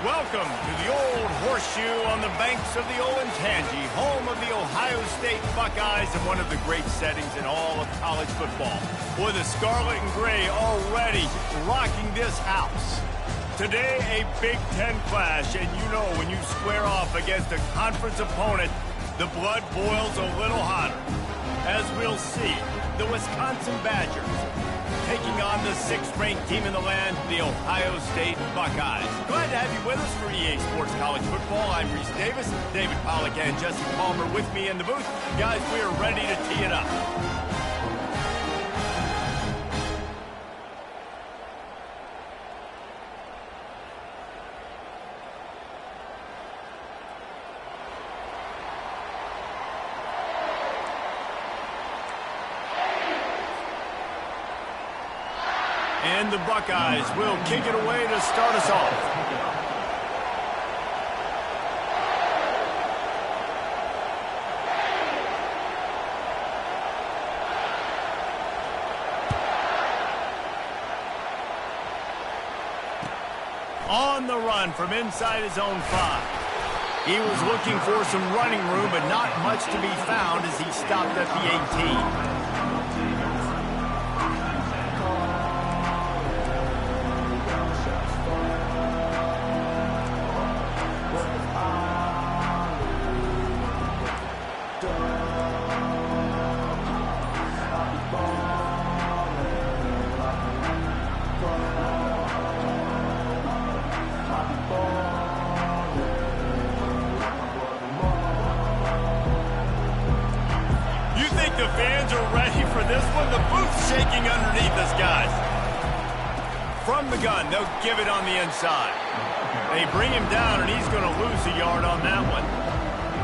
Welcome to the Old Horseshoe on the banks of the Olentangy, home of the Ohio State Buckeyes and one of the great settings in all of college football. Boy, the Scarlet and Gray already rocking this house. Today, a Big Ten clash, and you know when you square off against a conference opponent, the blood boils a little hotter. As we'll see, the Wisconsin Badgers taking on the sixth-ranked team in the land, the Ohio State Buckeyes. Glad to have you with us for EA Sports College Football. I'm Reese Davis, David Pollack and Jesse Palmer with me in the booth. Guys, we are ready to tee it up. And the Buckeyes will kick it away to start us off. On the run from inside his own 5. He was looking for some running room, but not much to be found as he stopped at the 18. The fans are ready for this one. The booth's shaking underneath us, guys. From the gun, they'll give it on the inside. They bring him down, and he's going to lose a yard on that one.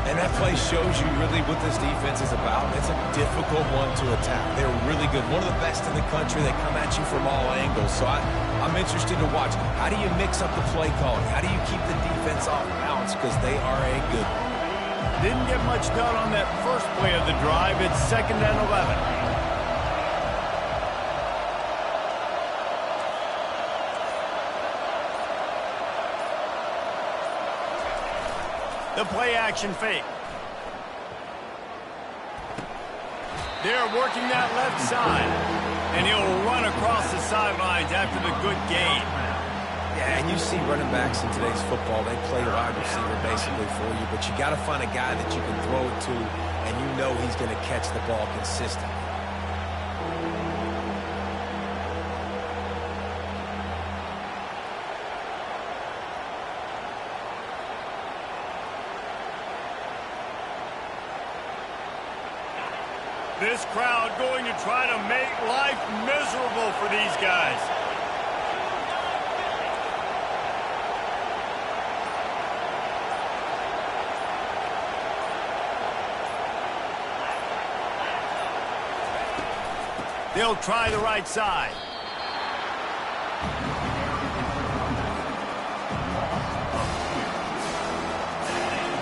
And that play shows you really what this defense is about. It's a difficult one to attack. They're really good. One of the best in the country. They come at you from all angles. So I'm interested to watch. How do you mix up the play calling? How do you keep the defense off balance? Because they are a good one. Didn't get much done on that first play of the drive. It's 2nd and 11. The play action fake. They're working that left side. And he'll run across the sidelines after the good gain. Yeah, and you see running backs in today's football, they play wide receiver basically for you, but you got to find a guy that you can throw it to, and you know he's going to catch the ball consistently. This crowd going to try to make life miserable for these guys. They'll try the right side.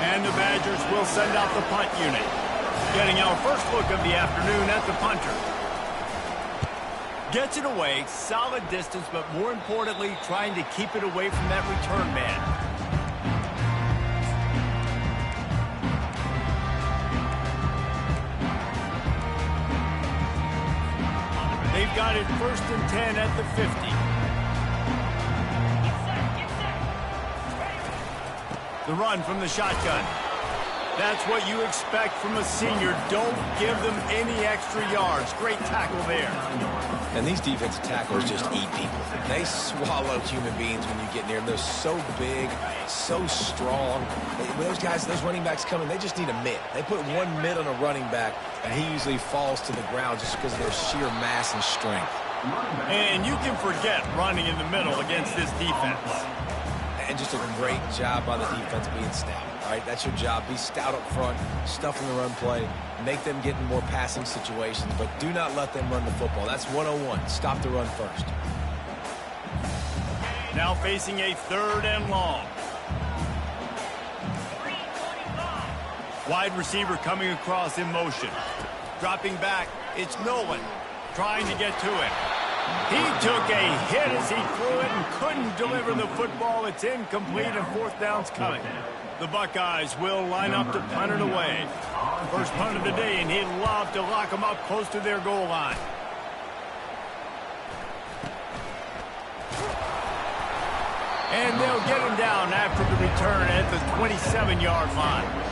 And the Badgers will send out the punt unit. Getting our first look of the afternoon at the punter. Gets it away, solid distance, but more importantly, trying to keep it away from that return man. They've got it 1st and 10 at the 50. The run from the shotgun. That's what you expect from a senior. Don't give them any extra yards. Great tackle there. And these defensive tacklers just eat people. They swallow human beings when you get near them. They're so big, so strong. When those guys, those running backs come in, they just need a mitt. They put one mitt on a running back, and he usually falls to the ground just because of their sheer mass and strength. And you can forget running in the middle against this defense. And just a great job by the defense being stout. All right, that's your job. Be stout up front, stuff in the run play, make them get in more passing situations, but do not let them run the football. That's 101. Stop the run first. Now facing a 3rd and long. Wide receiver coming across in motion. Dropping back, it's Nolan trying to get to it. He took a hit as he threw it and couldn't deliver the football. It's incomplete and 4th down's coming. The Buckeyes will line up to punt it away. First punt of the day, and he'd love to lock them up close to their goal line. And they'll get him down after the return at the 27-yard line.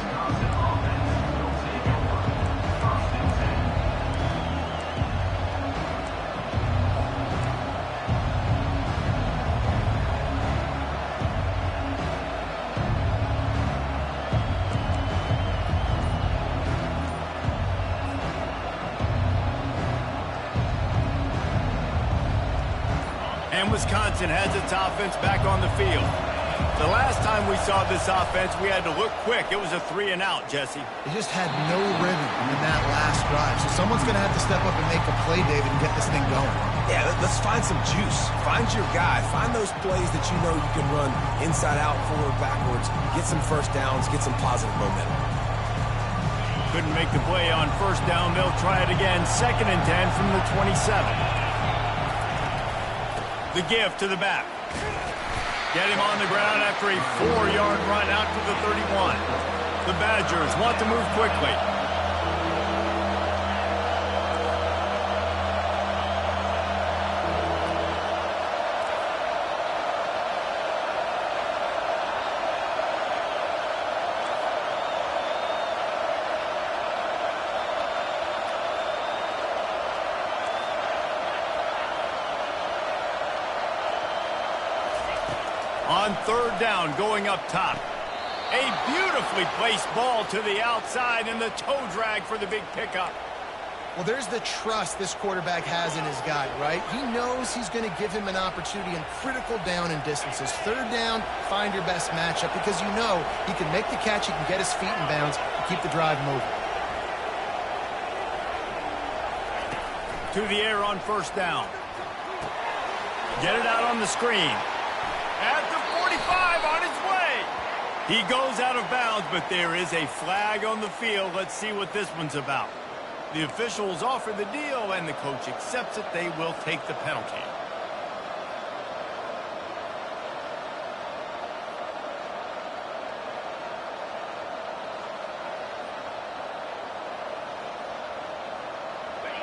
And Wisconsin has its offense back on the field. The last time we saw this offense, we had to look quick. It was a 3-and-out, Jesse. They just had no rhythm in that last drive. So someone's going to have to step up and make a play, David, and get this thing going. Yeah, let's find some juice. Find your guy. Find those plays that you know you can run inside out, forward, backwards. Get some first downs. Get some positive momentum. Couldn't make the play on 1st down. They'll try it again. 2nd and 10 from the 27. The give to the back. Get him on the ground after a 4-yard run out to the 31. The Badgers want to move quickly. On 3rd down, going up top. A beautifully placed ball to the outside and the toe drag for the big pickup. Well, there's the trust this quarterback has in his guy, right? He knows he's going to give him an opportunity in critical down and distances. 3rd down, find your best matchup because you know he can make the catch, he can get his feet in bounds, and keep the drive moving. To the air on 1st down. Get it out on the screen. At the 45, on his way. He goes out of bounds, but there is a flag on the field. Let's see what this one's about. The officials offer the deal, and the coach accepts it. They will take the penalty.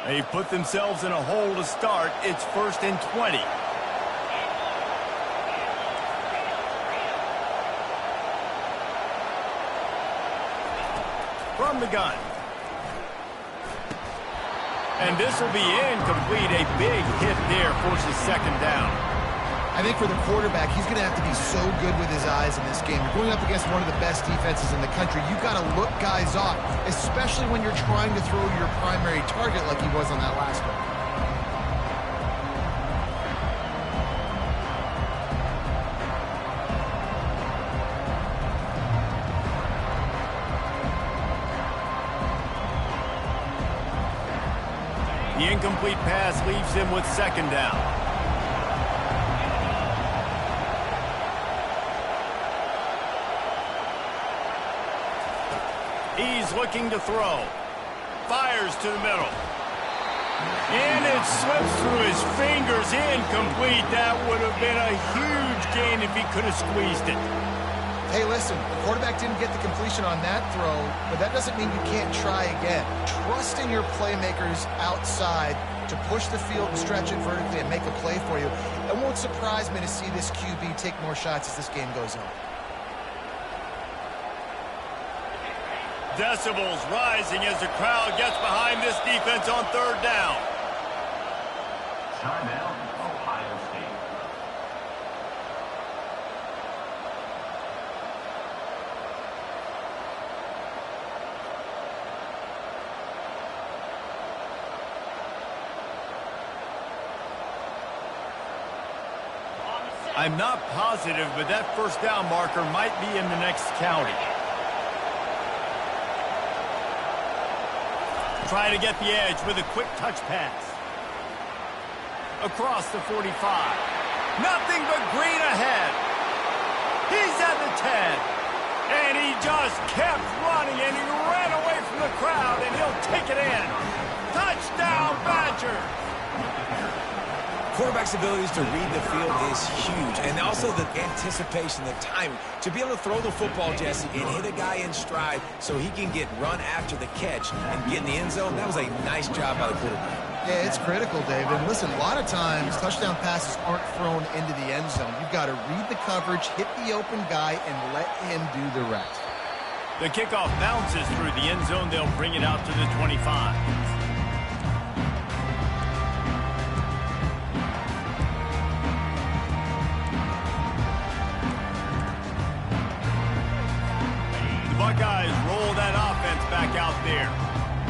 They put themselves in a hole to start. It's 1st and 20. From the gun. And this will be incomplete. A big hit there forces 2nd down. I think for the quarterback, he's going to have to be so good with his eyes in this game. You're going up against one of the best defenses in the country. You've got to look guys off, especially when you're trying to throw to your primary target like he was on that last one. The incomplete pass leaves him with second down. He's looking to throw. Fires to the middle. And it slips through his fingers. Incomplete. That would have been a huge gain if he could have squeezed it. Hey, listen, the quarterback didn't get the completion on that throw, but that doesn't mean you can't try again. Trust in your playmakers outside to push the field and stretch it vertically and make a play for you. It won't surprise me to see this QB take more shots as this game goes on. Decibels rising as the crowd gets behind this defense on third down. Timeout, Ohio State. I'm not positive, but that first down marker might be in the next county. Try to get the edge with a quick touch pass. Across the 45. Nothing but green ahead. He's at the 10. And he just kept running, and he ran away from the crowd, and he'll take it in. Touchdown, Badgers! Quarterback's abilities to read the field is huge, and also the anticipation, the timing. To be able to throw the football, Jesse, and hit a guy in stride so he can get run after the catch and get in the end zone, that was a nice job by the quarterback. Yeah, it's critical, David. And listen, a lot of times touchdown passes aren't thrown into the end zone. You've got to read the coverage, hit the open guy, and let him do the rest. The kickoff bounces through the end zone. They'll bring it out to the 25. Buckeyes roll that offense back out there.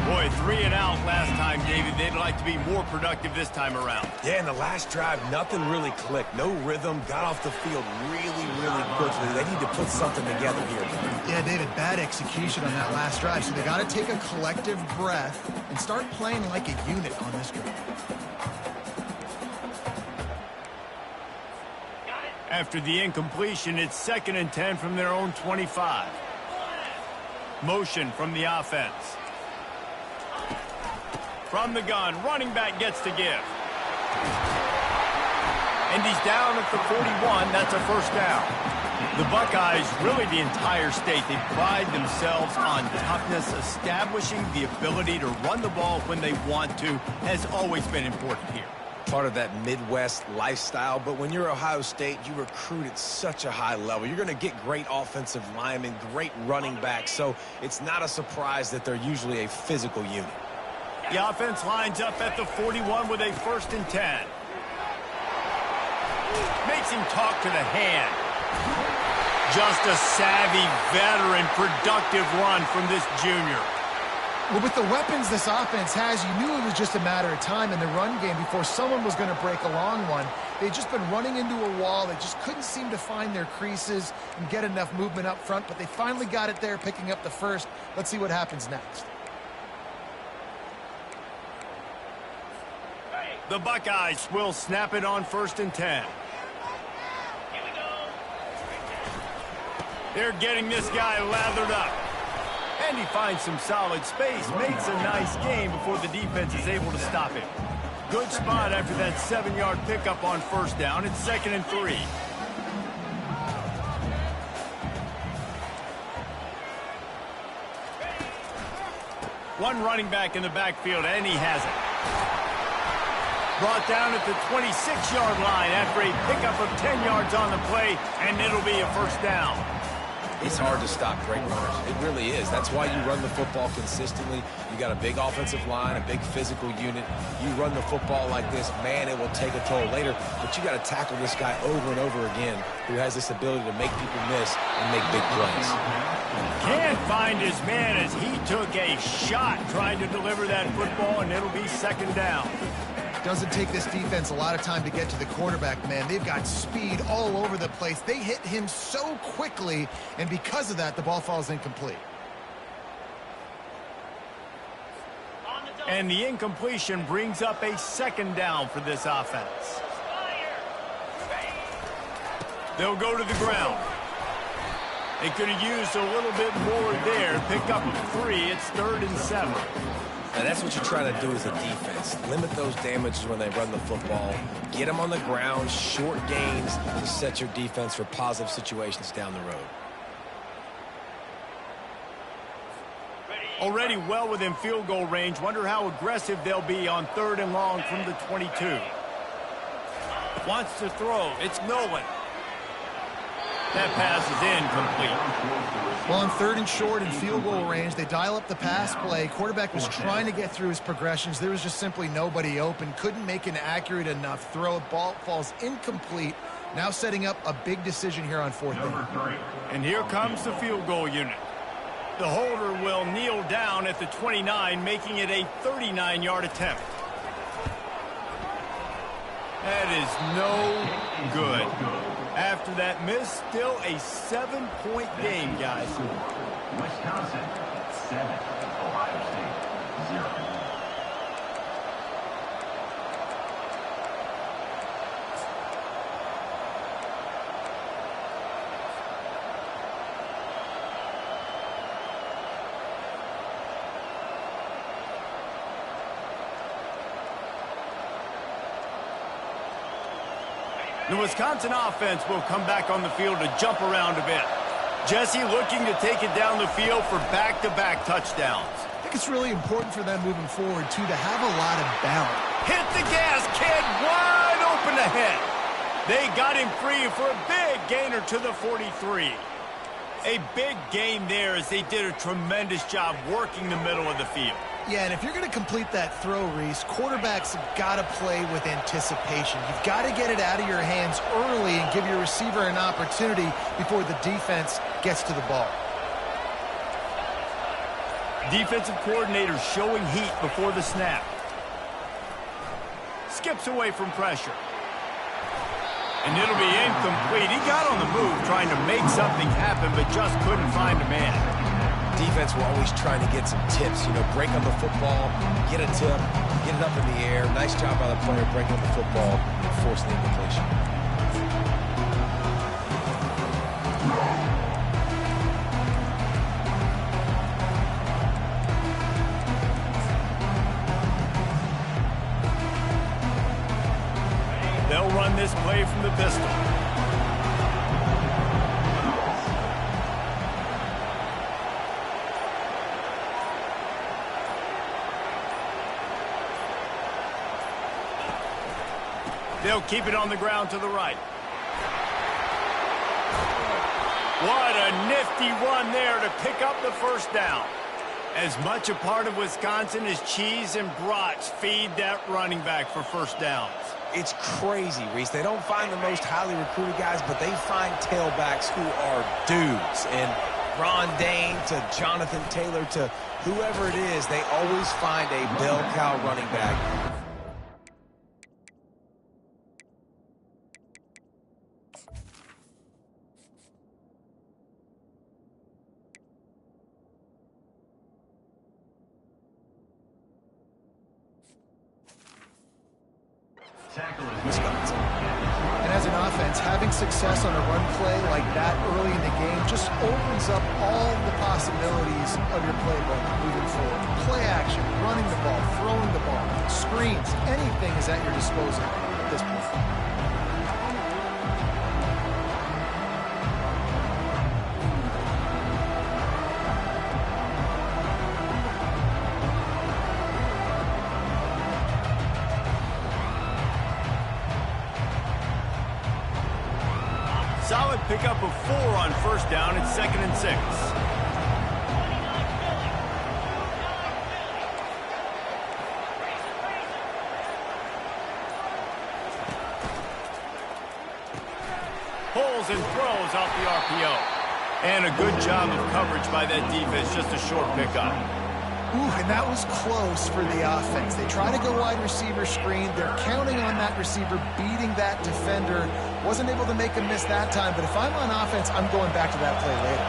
Boy, 3 and out last time, David. They'd like to be more productive this time around. Yeah, in the last drive, nothing really clicked. No rhythm, got off the field really, really quickly. They need to put something together here. Yeah, David, bad execution on that last drive. So they got to take a collective breath and start playing like a unit on this drive. After the incompletion, it's 2nd and 10 from their own 25. Motion from the offense. From the gun, running back gets to give. And he's down at the 41. That's a first down. The Buckeyes, really the entire state, they pride themselves on toughness. Establishing the ability to run the ball when they want to has always been important here. Part of that Midwest lifestyle, but when you're Ohio State, you recruit at such a high level. You're going to get great offensive linemen, great running backs, so it's not a surprise that they're usually a physical unit. The offense lines up at the 41 with a 1st and 10. Makes him talk to the hand. Just a savvy, veteran, productive run from this junior. Well, with the weapons this offense has, you knew it was just a matter of time in the run game before someone was going to break a long one. They'd just been running into a wall. They just couldn't seem to find their creases and get enough movement up front, but they finally got it there, picking up the first. Let's see what happens next. The Buckeyes will snap it on 1st and 10. They're getting this guy lathered up. And he finds some solid space, makes a nice game before the defense is able to stop him. Good spot after that 7-yard pickup on 1st down. It's 2nd and 3. One running back in the backfield, and he has it. Brought down at the 26-yard line after a pickup of 10 yards on the play, and it'll be a 1st down. It's hard to stop great runners. It really is. That's why you run the football consistently. You got a big offensive line, a big physical unit. You run the football like this, man, it will take a toll later. But you got to tackle this guy over and over again who has this ability to make people miss and make big plays. Can't find his man as he took a shot trying to deliver that football, and it'll be 2nd down. Doesn't take this defense a lot of time to get to the quarterback, man. They've got speed all over the place. They hit him so quickly, and because of that, the ball falls incomplete. On the And the incompletion brings up a second down for this offense. They'll go to the ground. They could have used a little bit more there. Pick up 3. It's 3rd and 7. Now that's what you're trying to do as a defense. Limit those damages when they run the football. Get them on the ground, short gains to set your defense for positive situations down the road. Already well within field goal range. Wonder how aggressive they'll be on 3rd and long from the 22. Wants to throw. It's Nolan. That pass is incomplete. Well, on 3rd and short and field goal range, they dial up the pass play. Quarterback was trying to get through his progressions. There was just simply nobody open. Couldn't make an accurate enough throw. Ball falls incomplete. Now setting up a big decision here on 4th down. And here comes the field goal unit. The holder will kneel down at the 29, making it a 39-yard attempt. That is no good. After that miss, still a 7-point game, guys. Wisconsin, 7. Ohio State, 0. The Wisconsin offense will come back on the field to jump around a bit. Jesse looking to take it down the field for back-to-back touchdowns. I think it's really important for them moving forward, too, to have a lot of balance. Hit the gas, kid, wide open ahead. They got him free for a big gainer to the 43. A big gain there as they did a tremendous job working the middle of the field. Yeah, and if you're going to complete that throw, Reese, quarterbacks have got to play with anticipation. You've got to get it out of your hands early and give your receiver an opportunity before the defense gets to the ball. Defensive coordinator showing heat before the snap. Skips away from pressure. And it'll be incomplete. He got on the move trying to make something happen, but just couldn't find a man. Defense will always try to get some tips, break on the football, get a tip, get it up in the air. Nice job by the player breaking on the football and forcing the incompletion. They'll run this play from the pistol. They'll keep it on the ground to the right. What a nifty run there to pick up the first down. As much a part of Wisconsin as cheese and brats feed that running back for first downs. It's crazy, Reese. They don't find the most highly recruited guys, but they find tailbacks who are dudes. And Ron Dane to Jonathan Taylor to whoever it is, they always find a bell cow running back. Wisconsin. And as an offense, having success on a run play like that early in the game just opens up all the possibilities of your playbook moving forward. Play action, running the ball, throwing the ball, screens, anything is at your disposal at this point. Solid pickup of 4 on first down. It's 2nd and 6. Pulls and throws off the RPO. And a good job of coverage by that defense. Just a short pickup. Ooh, and that was close for the offense. They try to go wide receiver screen. They're counting on that receiver beating that defender. Wasn't able to make a miss that time, but if I'm on offense, I'm going back to that play later.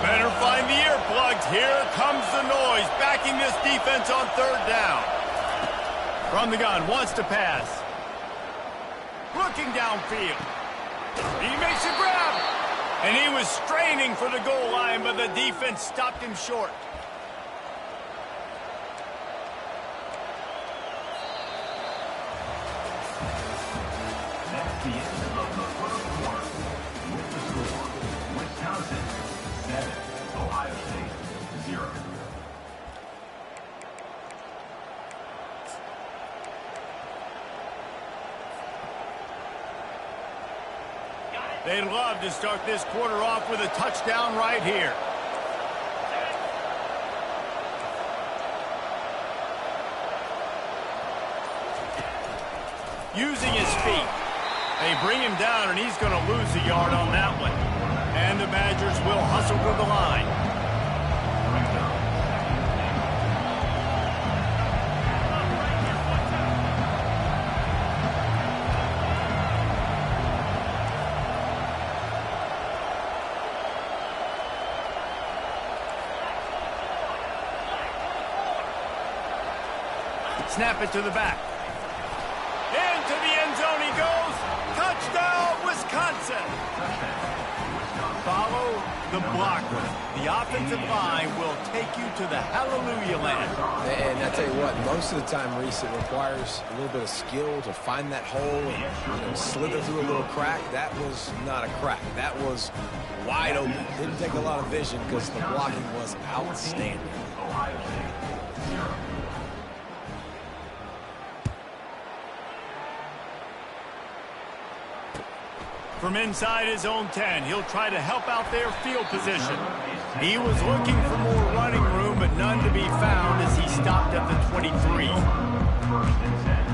Better find the earplugs. Here comes the noise, backing this defense on third down. From the gun, wants to pass. Looking downfield. He makes a grab. And he was straining for the goal line, but the defense stopped him short. That's the end of the first quarter. With the score, Wisconsin 7, Ohio State 0. They'd love to start this quarter off with a touchdown right here. Using his feet. They bring him down, and he's going to lose a yard on that one. And the Badgers will hustle to the line. Snap it to the back. Into the end zone he goes. Touchdown, Wisconsin. Follow the blockers. The offensive line will take you to the hallelujah land. And I tell you what, most of the time, Reese, it requires a little bit of skill to find that hole and slither through a little crack. That was not a crack. That was wide open. Didn't take a lot of vision because the blocking was outstanding. Ohio State 0. From inside his own 10, he'll try to help out their field position. He was looking for more running room, but none to be found as he stopped at the 23. First and 10.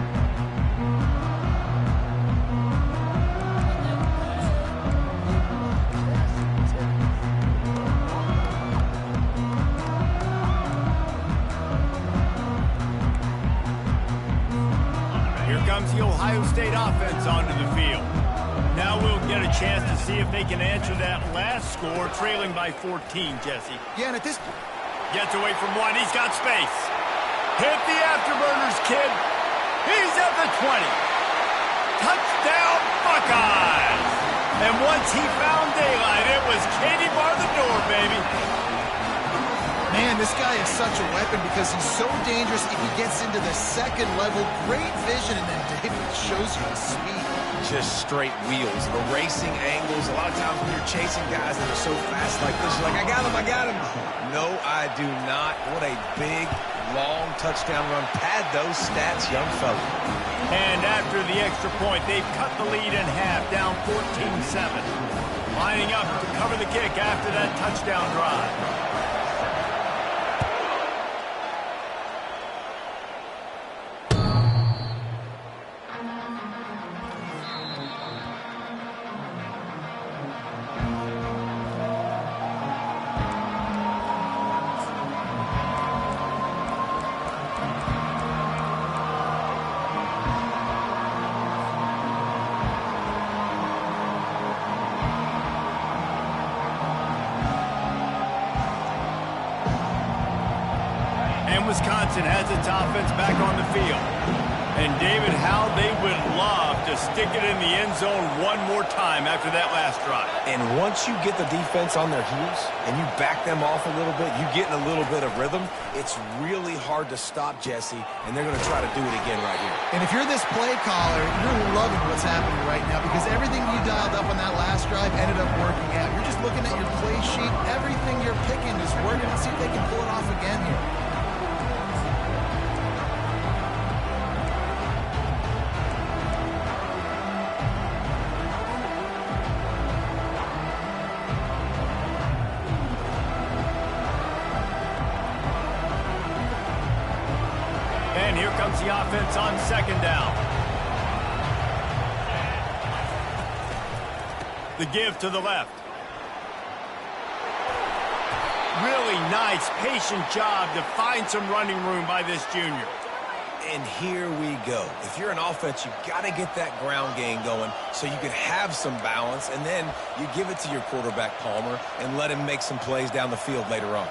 Here comes the Ohio State offense onto the field. Now we'll get a chance to see if they can answer that last score, trailing by 14, Jesse. Yeah, and at this... Gets away from one. He's got space. Hit the afterburners, kid. He's at the 20. Touchdown, Buckeyes. And once he found daylight, it was Katie bar the door, baby. Man, this guy is such a weapon because he's so dangerous if he gets into the second level. Great vision, and then David shows you his speed. Just straight wheels. The racing angles. A lot of times when you're chasing guys that are so fast like this, you're like, I got him. No, I do not. What a big, long touchdown run. Pad those stats, young fella. And after the extra point, they've cut the lead in half, down 14-7. Lining up to cover the kick after that touchdown drive. Wisconsin has its offense back on the field. And David, how they would love to stick it in the end zone one more time after that last drive. And once you get the defense on their heels and you back them off a little bit, you get in a little bit of rhythm, it's really hard to stop Jesse, and they're going to try to do it again right here. And if you're this play caller, you're loving what's happening right now because everything you dialed up on that last drive ended up working out. You're just looking at your play sheet. Everything you're picking is working. Let's see if they can pull it off again here. And here comes the offense on second down. The give to the left. Really nice, patient job to find some running room by this junior. And here we go. If you're an offense, you've got to get that ground game going so you can have some balance, and then you give it to your quarterback, Palmer, and let him make some plays down the field later on.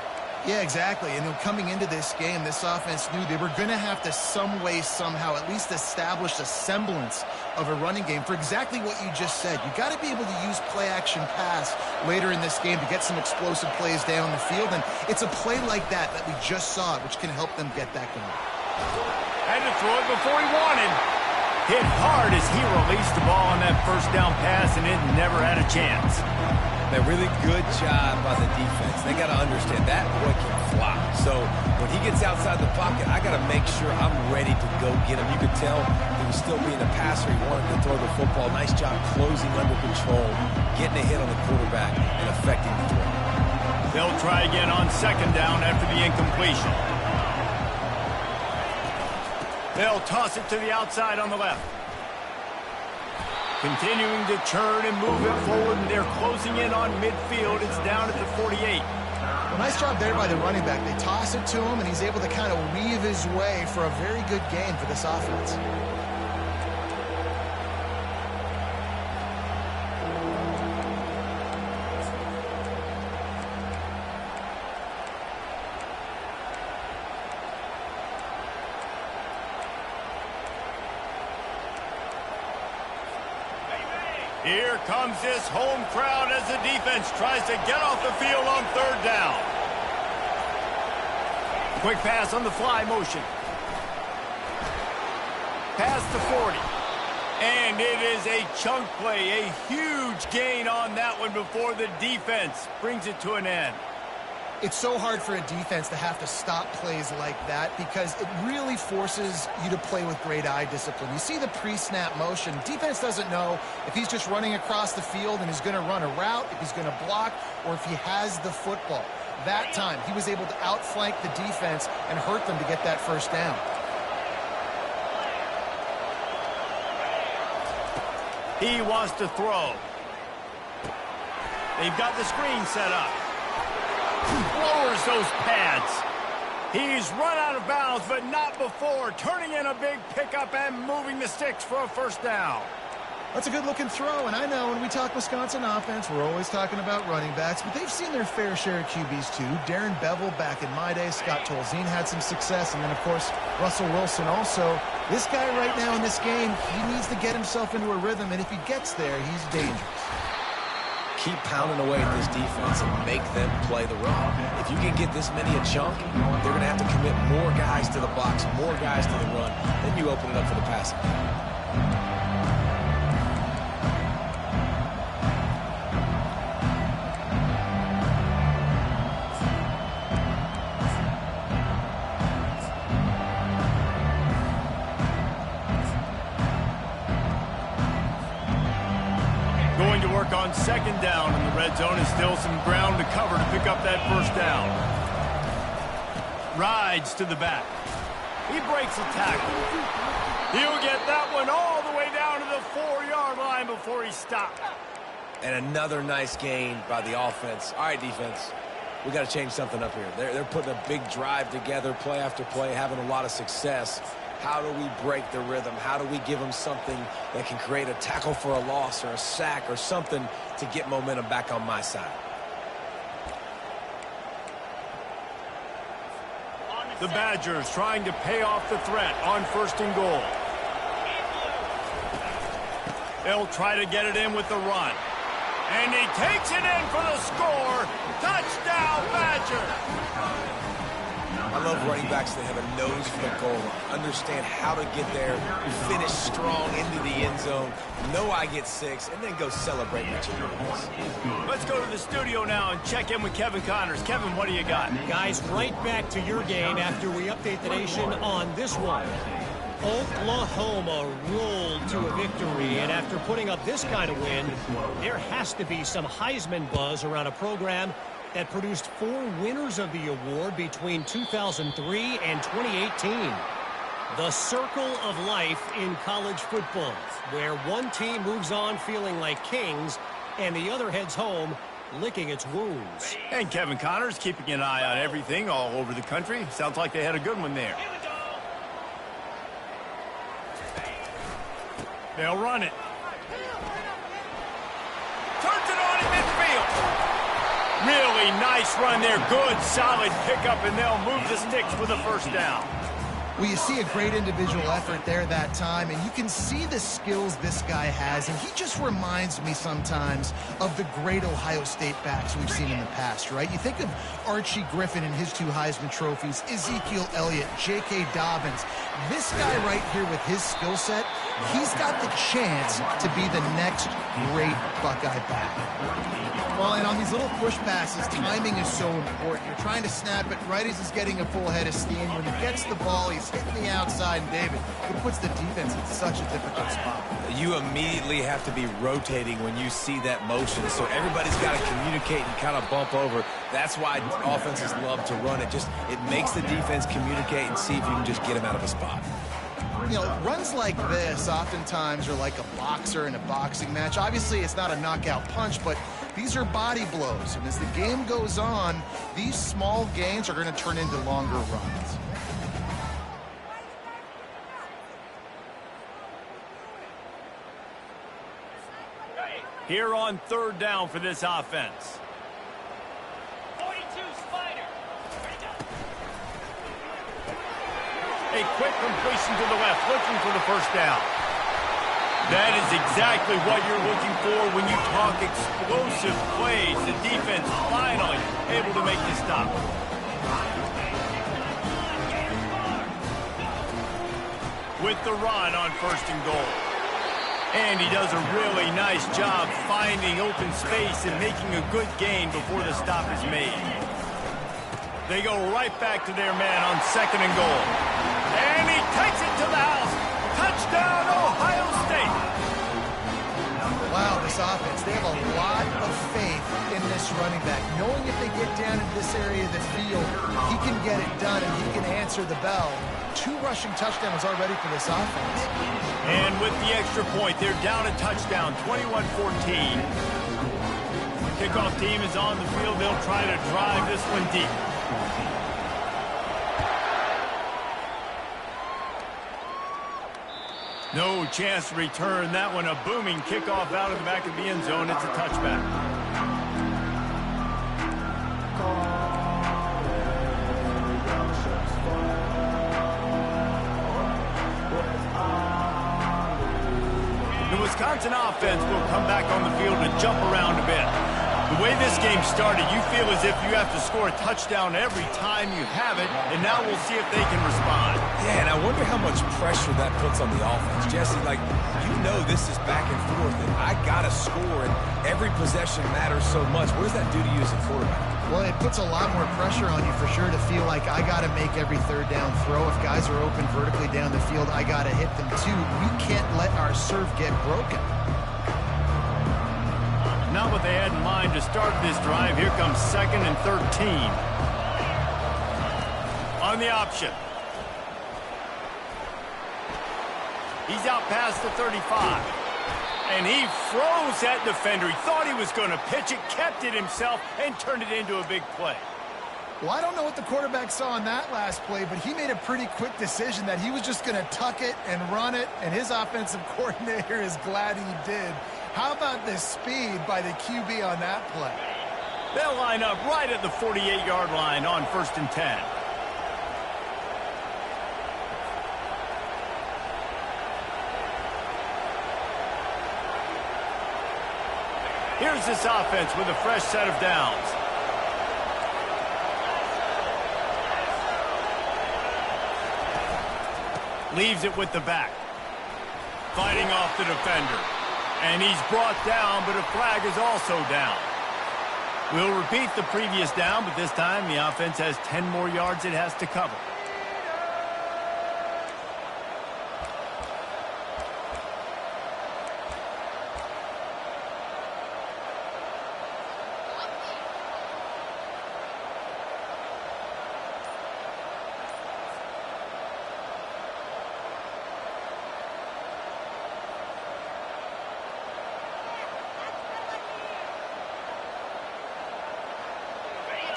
Yeah, exactly. And coming into this game, this offense knew they were going to have to some way, somehow, at least establish a semblance of a running game for exactly what you just said. You got to be able to use play-action pass later in this game to get some explosive plays down the field. And it's a play like that we just saw, which can help them get that going. Had to throw it before he wanted. Hit hard as he released the ball on that first down pass, and it never had a chance. A really good job by the defense. They got to understand that boy can fly. So when he gets outside the pocket, I got to make sure I'm ready to go get him. You could tell he was still being a passer. He wanted to throw the football. Nice job closing under control, getting a hit on the quarterback, and affecting the throw. They'll try again on second down after the incompletion. They'll toss it to the outside on the left. Continuing to churn and move it forward, and they're closing in on midfield. It's down at the 48. Well, nice job there by the running back. They toss it to him, and he's able to kind of weave his way for a very good gain for this offense. Here comes this home crowd as the defense tries to get off the field on third down. Quick pass on the fly motion. Past the 40. And it is a chunk play, a huge gain on that one before the defense brings it to an end. It's so hard for a defense to have to stop plays like that because it really forces you to play with great eye discipline. You see the pre-snap motion. Defense doesn't know if he's just running across the field and he's going to run a route, if he's going to block, or if he has the football. That time, he was able to outflank the defense and hurt them to get that first down. He wants to throw. They've got the screen set up. Lowers those pads. He's run out of bounds, but not before. Turning in a big pickup and moving the sticks for a first down. That's a good-looking throw, and I know when we talk Wisconsin offense, we're always talking about running backs, but they've seen their fair share of QBs too. Darren Bevel back in my day, Scott Tolzien had some success, and then, of course, Russell Wilson also. This guy right now in this game, he needs to get himself into a rhythm, and if he gets there, he's dangerous. Keep pounding away at this defense and make them play the run. If you can get this many a chunk, they're going to have to commit more guys to the box, more guys to the run. Then you open it up for the passing. Going to work on second down in the red zone, and still some ground to cover to pick up that first down. Rides to the back. He breaks a tackle. He'll get that one all the way down to the 4-yard line before he stopped. And another nice gain by the offense. All right, defense, we got to change something up here. They're putting a big drive together, play after play, having a lot of success. How do we break the rhythm? How do we give them something that can create a tackle for a loss or a sack or something to get momentum back on my side? The Badgers trying to pay off the threat on first and goal. They'll try to get it in with the run. And he takes it in for the score. Touchdown, Badger! I love running backs that have a nose for the goal line. Understand how to get there, finish strong into the end zone, know I get 6, and then go celebrate with your boys. Let's go to the studio now and check in with Kevin Connors. Kevin, what do you got? Guys, right back to your game after we update the nation on this one. Oklahoma rolled to a victory, and after putting up this kind of win, there has to be some Heisman buzz around a program that produced 4 winners of the award between 2003 and 2018. The circle of life in college football, where one team moves on feeling like kings and the other heads home licking its wounds. And Kevin Connors keeping an eye on everything all over the country. Sounds like they had a good one there. They'll run it. Turns it on in midfield. Really nice run there. Good, solid pickup, and they'll move the sticks for the first down. Well, you see a great individual effort there that time, and you can see the skills this guy has, and he just reminds me sometimes of the great Ohio State backs we've seen in the past, right? You think of Archie Griffin and his 2 Heisman trophies, Ezekiel Elliott, J.K. Dobbins. This guy right here with his skill set, he's got the chance to be the next great Buckeye back. Well, and on these little push passes, timing is so important. You're trying to snap it right as he's getting a full head of steam. When he gets the ball, he's hitting the outside, and David, it puts the defense in such a difficult spot. You immediately have to be rotating when you see that motion, so everybody's got to communicate and kind of bump over. That's why offenses love to run it. It makes the defense communicate and see if you can just get him out of a spot. You know, runs like this oftentimes are like a boxer in a boxing match. Obviously, it's not a knockout punch, but these are body blows. And as the game goes on, these small gains are going to turn into longer runs. Here on 3rd down for this offense. 42 Spider. A quick completion to the left, looking for the first down. That is exactly what you're looking for when you talk explosive plays. The defense finally able to make the stop. With the run on 1st and goal. And he does a really nice job finding open space and making a good gain before the stop is made. They go right back to their man on 2nd and goal. And he takes it to the house. Touchdown, Ohio State. Wow, this offense, they have a lot of faith in this running back. Knowing if they get down into this area of the field, he can get it done and he can answer the bell. 2 rushing touchdowns already for this offense. And with the extra point, they're down a touchdown, 21-14. Kickoff team is on the field. They'll try to drive this one deep. No chance to return that one. A booming kickoff out of the back of the end zone. It's a touchback. The Wisconsin offense will come back on the field and jump around a bit. The way this game started, you feel as if you have to score a touchdown every time you have it, and now we'll see if they can respond. Yeah, and I wonder how much pressure that puts on the offense. Jesse, you know this is back and forth, and I got to score, and every possession matters so much. What does that do to you as a quarterback? Well, it puts a lot more pressure on you for sure to feel like I got to make every 3rd down throw. If guys are open vertically down the field, I got to hit them too. We can't let our serve get broken. Not what they had in mind to start this drive. Here comes 2nd and 13. On the option. He's out past the 35. And he froze that defender. He thought he was going to pitch it, kept it himself, and turned it into a big play. Well, I don't know what the quarterback saw in that last play, but he made a pretty quick decision that he was just going to tuck it and run it, and his offensive coordinator is glad he did. How about the speed by the QB on that play? They'll line up right at the 48-yard line on 1st and 10. Here's this offense with a fresh set of downs. Leaves it with the back. Fighting off the defender. And he's brought down, but a flag is also down. We'll repeat the previous down, but this time the offense has 10 more yards it has to cover.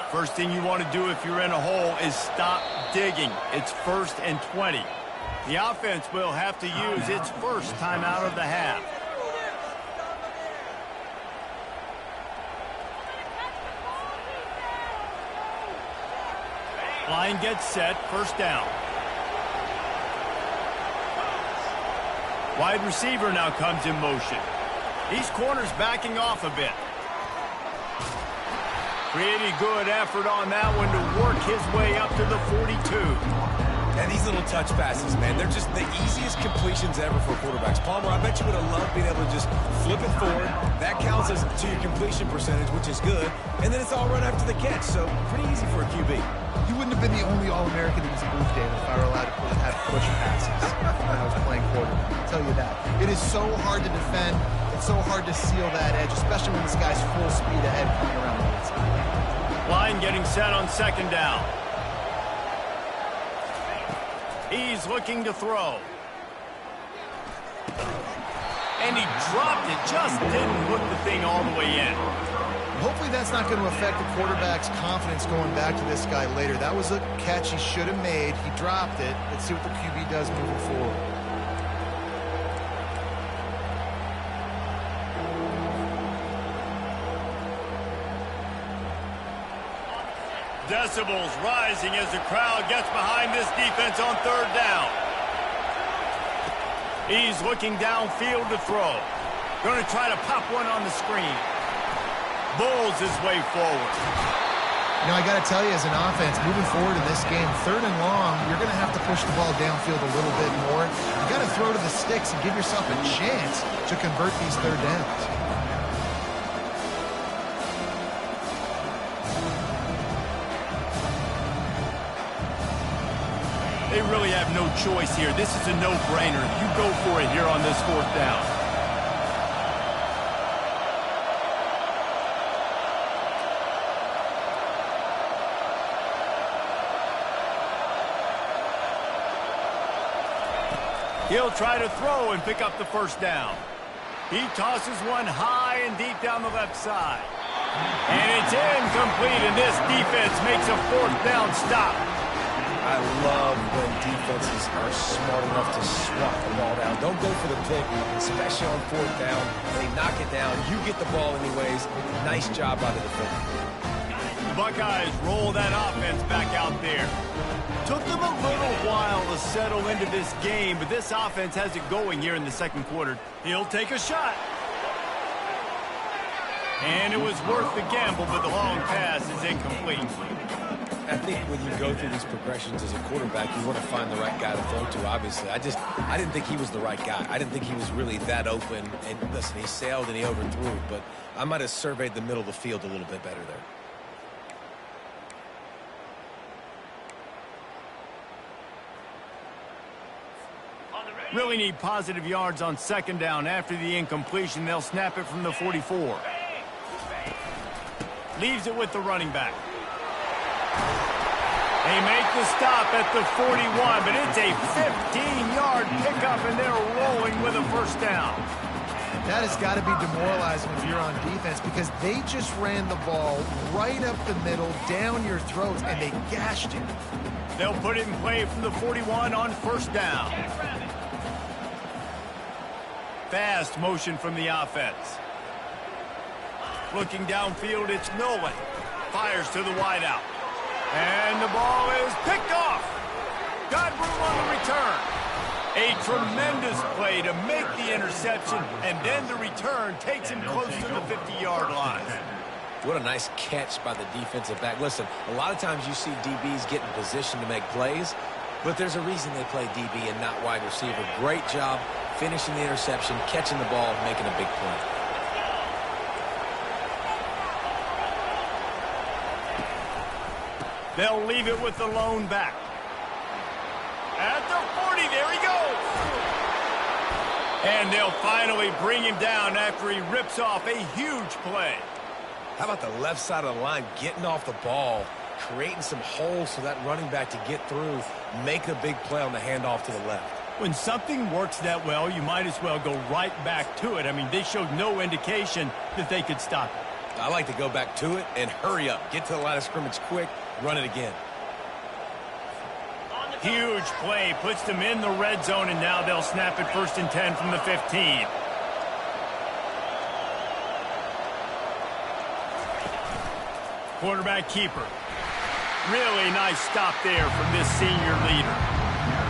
First thing you want to do if you're in a hole is stop digging. It's 1st and 20. The offense will have to use its first timeout of the half. Line gets set, first down. Wide receiver now comes in motion. These corners backing off a bit. Pretty good effort on that one to work his way up to the 42. And these little touch passes, man, they're just the easiest completions ever for quarterbacks. Palmer, I bet you would have loved being able to just flip it forward. That counts as to your completion percentage, which is good. And then it's all run after the catch, so pretty easy for a QB. You wouldn't have been the only All-American in this booth, David, if I were allowed to have push passes when I was playing quarterback. I'll tell you that. It is so hard to defend. It's so hard to seal that edge, especially when this guy's full speed ahead coming around the outside. Line getting set on second down. He's looking to throw. And he dropped it, just didn't put the thing all the way in. Hopefully that's not going to affect the quarterback's confidence going back to this guy later. That was a catch he should have made. He dropped it. Let's see what the QB does moving forward. Decibels rising as the crowd gets behind this defense on third down. He's looking downfield to throw. Going to try to pop one on the screen. Bulls his way forward. You know, I got to tell you, as an offense, moving forward in this game, third and long, you're going to have to push the ball downfield a little bit more. You got to throw to the sticks and give yourself a chance to convert these third downs. They really have no choice here. This is a no-brainer. You go for it here on this fourth down. He'll try to throw and pick up the first down. He tosses one high and deep down the left side. And it's incomplete, and this defense makes a fourth down stop. I love when defenses are smart enough to swat the ball down. Don't go for the pick, especially on fourth down. They knock it down. You get the ball anyways. Nice job by the defender. The Buckeyes roll that offense back out there. Took them a little while to settle into this game, but this offense has it going here in the second quarter. He'll take a shot. And it was worth the gamble, but the long pass is incomplete. I think when you go through these progressions as a quarterback, you want to find the right guy to throw to, obviously. I didn't think he was the right guy. I didn't think he was really that open. And listen, he sailed and he overthrew, but I might have surveyed the middle of the field a little bit better there. Really need positive yards on second down. After the incompletion, they'll snap it from the 44. Leaves it with the running back. They make the stop at the 41, but it's a 15-yard pickup, and they're rolling with a first down. That has got to be demoralizing if you're on defense, because they just ran the ball right up the middle, down your throats, and they gashed you. They'll put it in play from the 41 on first down. Fast motion from the offense. Looking downfield, it's Nolan. Fires to the wideout. And the ball is picked off. Got room on the return. A tremendous play to make the interception, and then the return takes him close to the 50-yard line. What a nice catch by the defensive back. Listen, a lot of times you see DBs get in position to make plays, but there's a reason they play DB and not wide receiver. Great job finishing the interception, catching the ball, making a big play. They'll leave it with the lone back. At the 40, there he goes. And they'll finally bring him down after he rips off a huge play. How about the left side of the line getting off the ball, creating some holes for that running back to get through, make a big play on the handoff to the left. When something works that well, you might as well go right back to it. I mean, they showed no indication that they could stop it. I like to go back to it and hurry up. Get to the line of scrimmage quick, run it again. Huge play, puts them in the red zone, and now they'll snap it 1st and 10 from the 15. Quarterback keeper. Really nice stop there from this senior leader.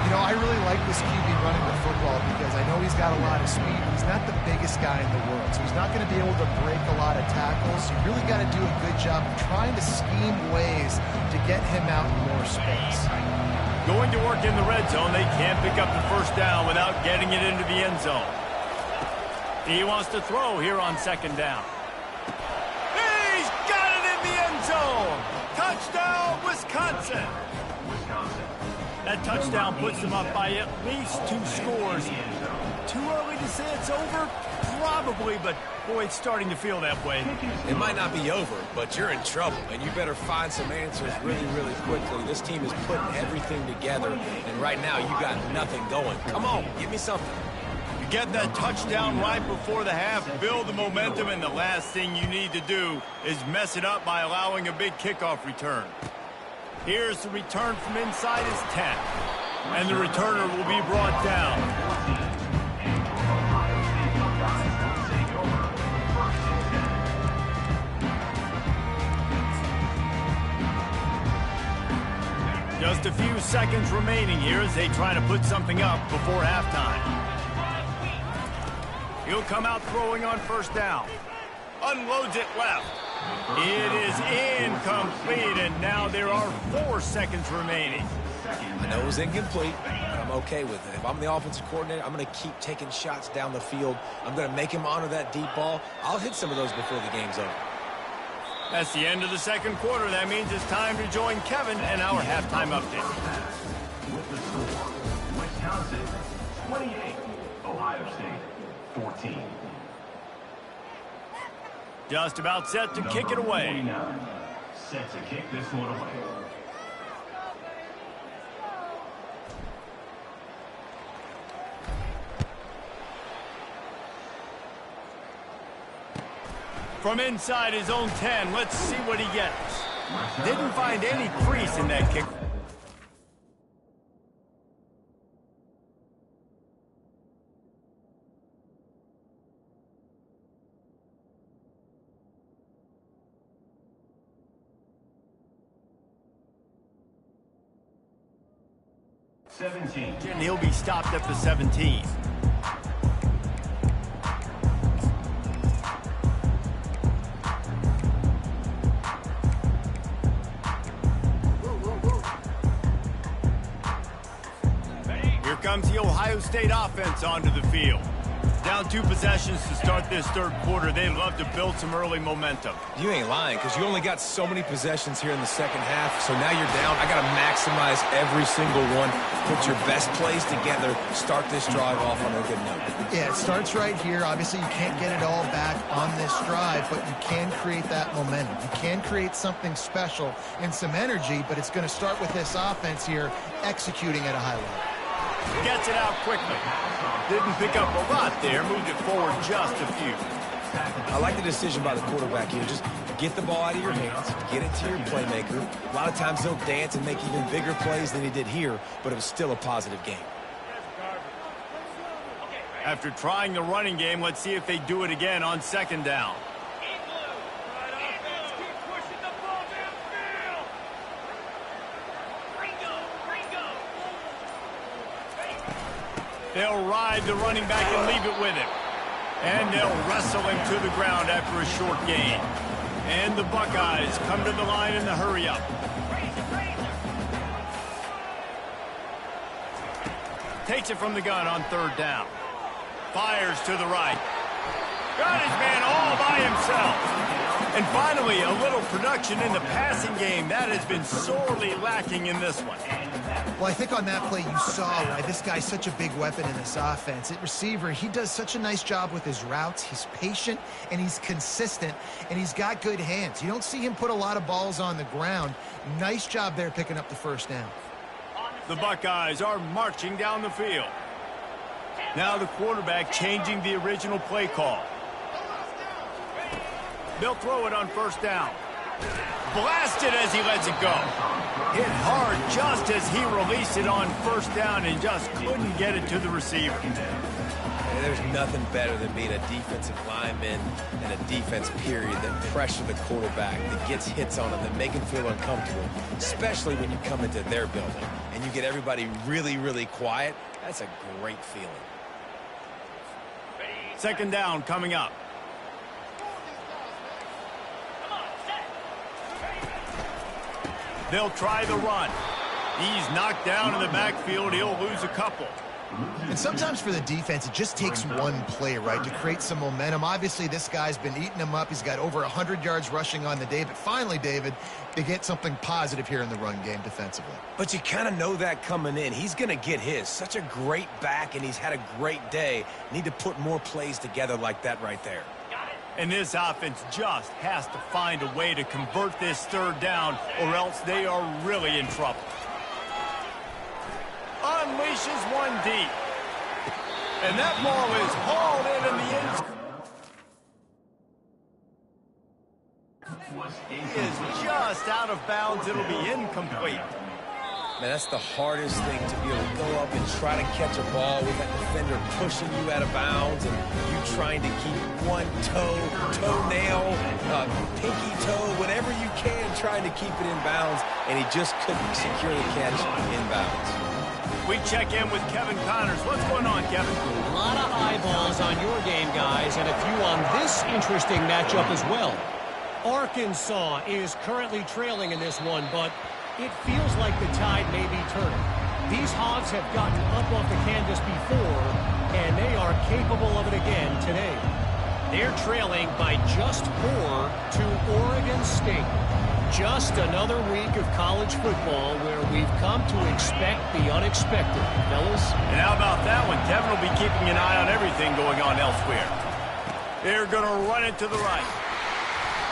You know, I really like this QB running the football because I know he's got a lot of speed. He's not the biggest guy in the world, so he's not going to be able to break a lot of tackles. You really got to do a good job of trying to scheme ways to get him out in more space. Going to work in the red zone, they can't pick up the 1st down without getting it into the end zone. He wants to throw here on 2nd down. He's got it in the end zone! Touchdown, Wisconsin! That touchdown puts them up by at least 2 scores. Too early to say it's over? Probably, but boy, it's starting to feel that way. It might not be over, but you're in trouble, and you better find some answers really, really quickly. This team is putting everything together, and right now you got nothing going. Come on, give me something. You get that touchdown right before the half, build the momentum, and the last thing you need to do is mess it up by allowing a big kickoff return. Here's the return from inside his 10, and the returner will be brought down. Just a few seconds remaining here as they try to put something up before halftime. He'll come out throwing on 1st down. Unloads it left. It is incomplete, and now there are 4 seconds remaining. I know it was incomplete, but I'm okay with it. If I'm the offensive coordinator, I'm going to keep taking shots down the field. I'm going to make him honor that deep ball. I'll hit some of those before the game's over. That's the end of the 2nd quarter. That means it's time to join Kevin and our halftime update. With the score, Wisconsin 28, Ohio State 14. Just about set to kick it away. 49, set to kick this one away. From inside his own 10, let's see what he gets. Didn't find any crease in that kick. And he'll be stopped at the 17. Here comes the Ohio State offense onto the field. Down 2 possessions to start this 3rd quarter. They'd love to build some early momentum. You ain't lying, because you only got so many possessions here in the 2nd half, so now you're down. I got to maximize every single one. Put your best plays together. Start this drive off on a good note. Yeah, it starts right here. Obviously, you can't get it all back on this drive, but you can create that momentum. You can create something special and some energy, but it's going to start with this offense here executing at a high level. Gets it out quickly. Didn't pick up a lot there. Moved it forward just a few. I like the decision by the quarterback here. Just get the ball out of your hands. Get it to your playmaker. A lot of times he'll dance and make even bigger plays than he did here, but it was still a positive game. After trying the running game, let's see if they do it again on 2nd down. They'll ride the running back and leave it with him. And they'll wrestle him to the ground after a short gain. And the Buckeyes come to the line in the hurry-up. Takes it from the gun on 3rd down. Fires to the right. Got his man all by himself. And finally, a little production in the passing game. That has been sorely lacking in this one. Well, I think on that play you saw why this guy's such a big weapon in this offense. At receiver, he does such a nice job with his routes. He's patient, and he's consistent, and he's got good hands. You don't see him put a lot of balls on the ground. Nice job there picking up the 1st down. The Buckeyes are marching down the field. Now the quarterback changing the original play call. They'll throw it on 1st down. Blasted as he lets it go. Hit hard just as he released it on first down and just couldn't get it to the receiver. And there's nothing better than being a defensive lineman and a defense period that pressure the quarterback, that gets hits on him, that make him feel uncomfortable, especially when you come into their building and you get everybody really, really quiet. That's a great feeling. Second down coming up. They'll try the run. He's knocked down in the backfield. He'll lose a couple. And sometimes for the defense, it just takes one play, right, to create some momentum. Obviously, this guy's been eating them up. He's got over 100 yards rushing on the day. But finally, David, they get something positive here in the run game defensively. But you kind of know that coming in. He's going to get his. Such a great back, and he's had a great day. Need to put more plays together like that right there. And this offense just has to find a way to convert this third down, or else they are really in trouble. Unleashes one deep. And that ball is hauled in the end zone. Is just out of bounds. It'll be incomplete. Man, that's the hardest thing, to be able to go up and try to catch a ball with that defender pushing you out of bounds and you trying to keep one toenail, pinky toe, whatever you can, trying to keep it in bounds, and he just couldn't secure the catch in bounds. We check in with Kevin Connors. What's going on, Kevin? A lot of eyeballs on your game, guys, and a few on this interesting matchup as well. Arkansas is currently trailing in this one, but it feels like the tide may be turning. These Hogs have gotten up off the canvas before, and they are capable of it again today. They're trailing by just 4 to Oregon State. Just another week of college football where we've come to expect the unexpected, fellas. And how about that one? Kevin will be keeping an eye on everything going on elsewhere. They're going to run it to the right.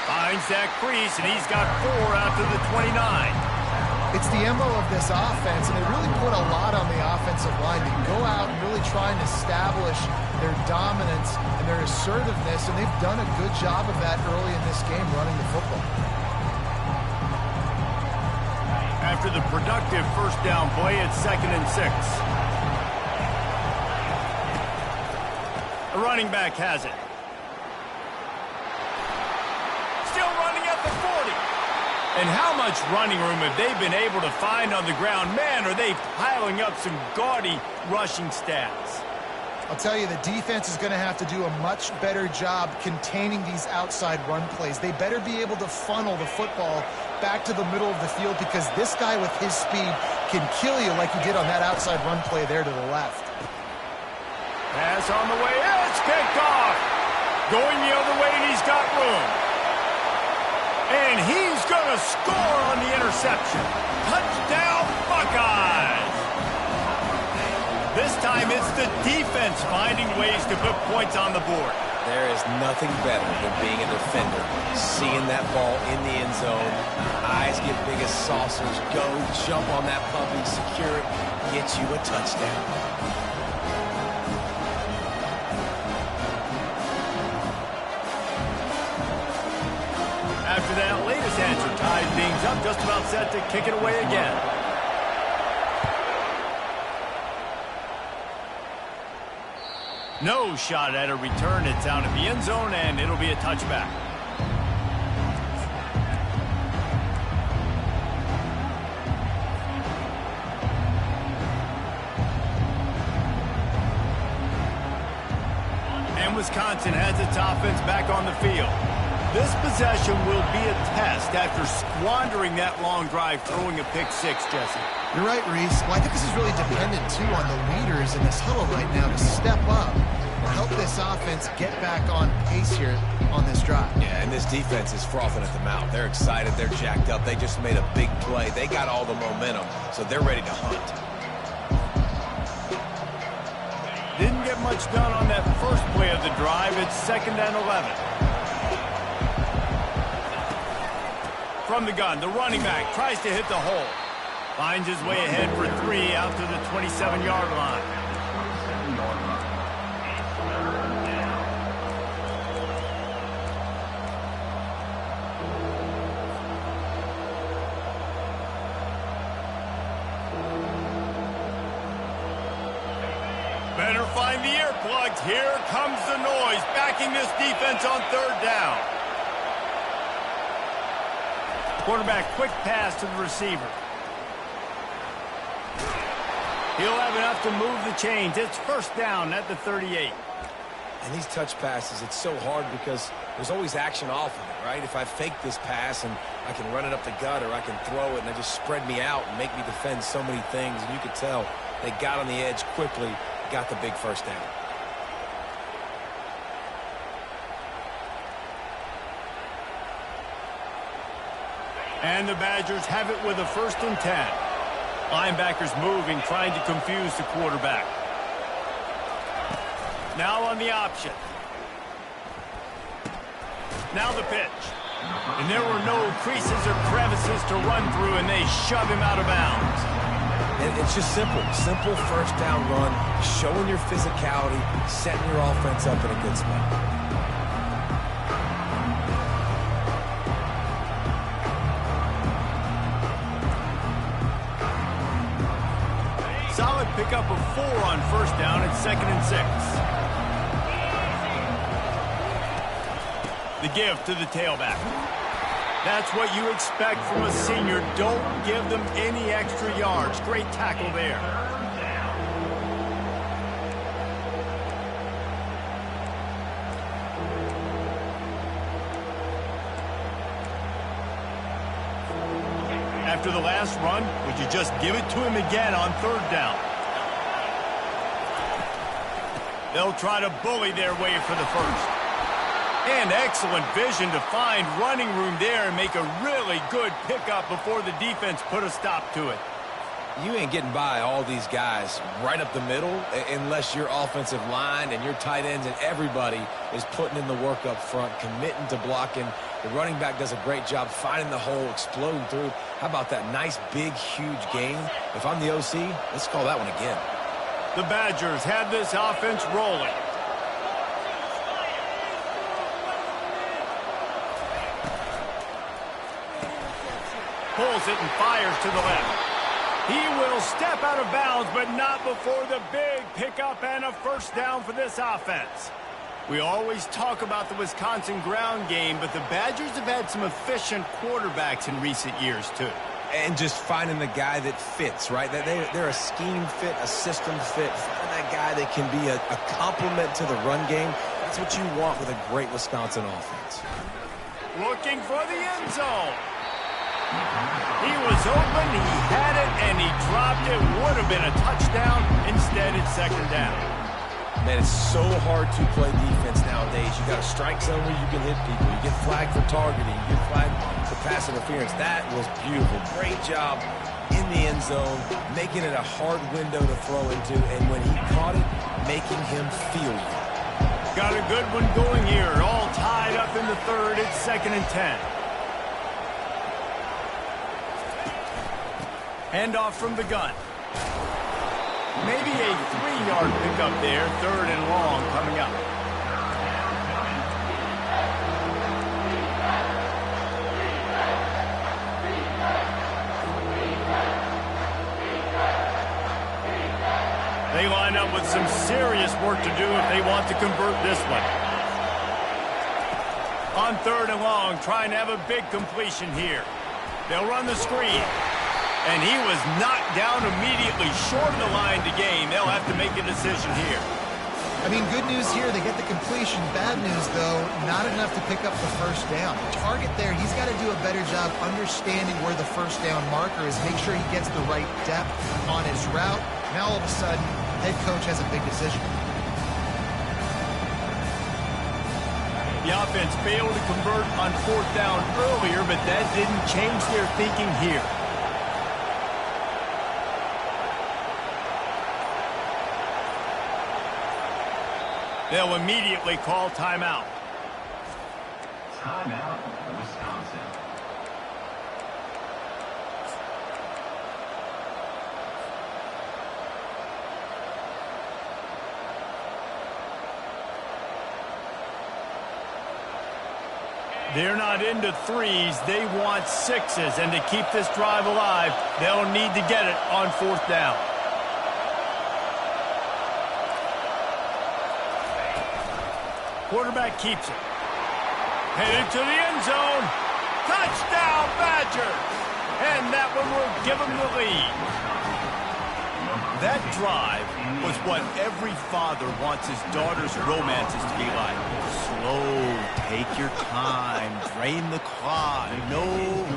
Finds that crease, and he's got 4 out to the 29. It's the MO of this offense, and they really put a lot on the offensive line to go out and really try and establish their dominance and their assertiveness, and they've done a good job of that early in this game running the football. After the productive first down play, it's 2nd and 6. The running back has it. Still running at the 40. And how much running room have they been able to find on the ground? Man, are they piling up some gaudy rushing stats. I'll tell you, the defense is going to have to do a much better job containing these outside run plays. They better be able to funnel the football back to the middle of the field, because this guy with his speed can kill you like he did on that outside run play there to the left. Pass on the way. It's picked off. Going the other way, and he's got room. And he's going to score on the interception. Touchdown, Buckeyes! This time it's the defense finding ways to put points on the board. There is nothing better than being a defender, seeing that ball in the end zone, eyes get big as saucers, go, jump on that puppy, secure it, get you a touchdown. After that latest answer, ties things up, just about set to kick it away again. No shot at a return. It's out of the end zone, and it'll be a touchback. And Wisconsin has its offense back on the field. This possession will be a test after squandering that long drive, throwing a pick six, Jesse. You're right, Reese. Well, I think this is really dependent, too, on the leaders in this huddle right now to step up and help this offense get back on pace here on this drive. Yeah, and this defense is frothing at the mouth. They're excited. They're jacked up. They just made a big play. They got all the momentum, so they're ready to hunt. Didn't get much done on that first play of the drive. It's 2nd and 11. From the gun, the running back tries to hit the hole. Finds his way ahead for 3 out to the 27-yard line. Here comes the noise, backing this defense on third down. Quarterback, quick pass to the receiver. He'll have enough to move the chains. It's first down at the 38. And these touch passes, it's so hard because there's always action off of it, right? If I fake this pass and I can run it up the gut or I can throw it and they just spread me out and make me defend so many things. And you could tell they got on the edge quickly, got the big first down. And the Badgers have it with a 1st and 10. Linebackers moving, trying to confuse the quarterback. Now on the option. Now the pitch. And there were no creases or crevices to run through, and they shove him out of bounds. And it's just simple. Simple first down run, showing your physicality, setting your offense up in a good spot. Solid pickup of 4 on first down at 2nd and 6. The give to the tailback. That's what you expect from a senior. Don't give them any extra yards. Great tackle there. After the last run, would you just give it to him again on third down? They'll try to bully their way for the first. And excellent vision to find running room there and make a really good pickup before the defense put a stop to it. You ain't getting by all these guys right up the middle unless your offensive line and your tight ends and everybody is putting in the work up front, committing to blocking. The running back does a great job finding the hole, exploding through. How about that nice, big, huge gain? If I'm the OC, let's call that one again. The Badgers have this offense rolling. Pulls it and fires to the left. He will step out of bounds, but not before the big pickup and a first down for this offense. We always talk about the Wisconsin ground game, but the Badgers have had some efficient quarterbacks in recent years, too. And just finding the guy that fits, right? They're a scheme fit, a system fit. Find that guy that can be a complement to the run game. That's what you want with a great Wisconsin offense. Looking for the end zone. He was open, he had it, and he dropped it. Would have been a touchdown. Instead, it's 2nd down. Man, it's so hard to play defense nowadays. You got a strike zone where you can hit people. You get flagged for targeting. You get flagged for pass interference. That was beautiful. Great job in the end zone, making it a hard window to throw into. And when he caught it, making him feel you. Got a good one going here. All tied up in the 3rd. It's 2nd and 10. Handoff from the gun. Maybe a 3-yard pickup there. 3rd and long coming up. They line up with some serious work to do if they want to convert this one. On 3rd and long, trying to have a big completion here. They'll run the screen. And he was knocked down immediately short of the line to gain. They'll have to make a decision here. I mean, good news here, they get the completion. Bad news, though, not enough to pick up the first down. The target there, he's got to do a better job understanding where the first down marker is, make sure he gets the right depth on his route. Now, all of a sudden, head coach has a big decision. The offense failed to convert on 4th down earlier, but that didn't change their thinking here. They'll immediately call timeout. Timeout, Wisconsin. They're not into 3s. They want 6s. And to keep this drive alive, they'll need to get it on 4th down. Quarterback keeps it. Headed to the end zone. Touchdown, Badgers! And that one will give them the lead. That drive was what every father wants his daughter's romances to be like. Slow, take your time, drain the clock, no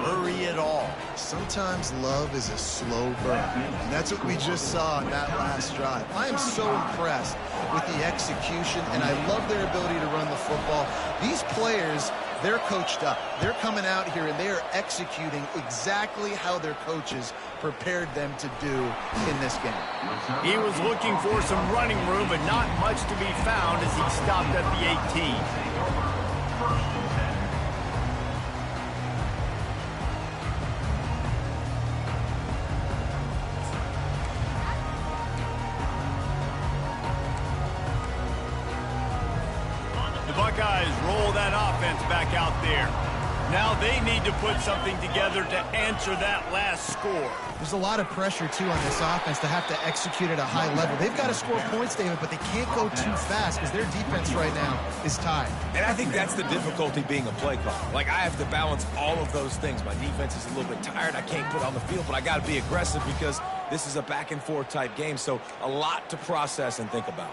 hurry at all. Sometimes love is a slow burn, and that's what we just saw in that last drive. I am so impressed with the execution, and I love their ability to run the football. These players, they're coached up. They're coming out here, and they are executing exactly how their coaches prepared them to do in this game. He was looking for some running room, but not much to be found as he stopped at the 18. The Buckeyes roll that offense back out there. Now they need to put something together to answer that last score. There's a lot of pressure, too, on this offense to have to execute at a high level. They've got to score points, David, but they can't go too fast because their defense right now is tied. And I think that's the difficulty being a play caller. Like, I have to balance all of those things. My defense is a little bit tired. I can't put on the field, but I got to be aggressive because this is a back-and-forth type game, so a lot to process and think about.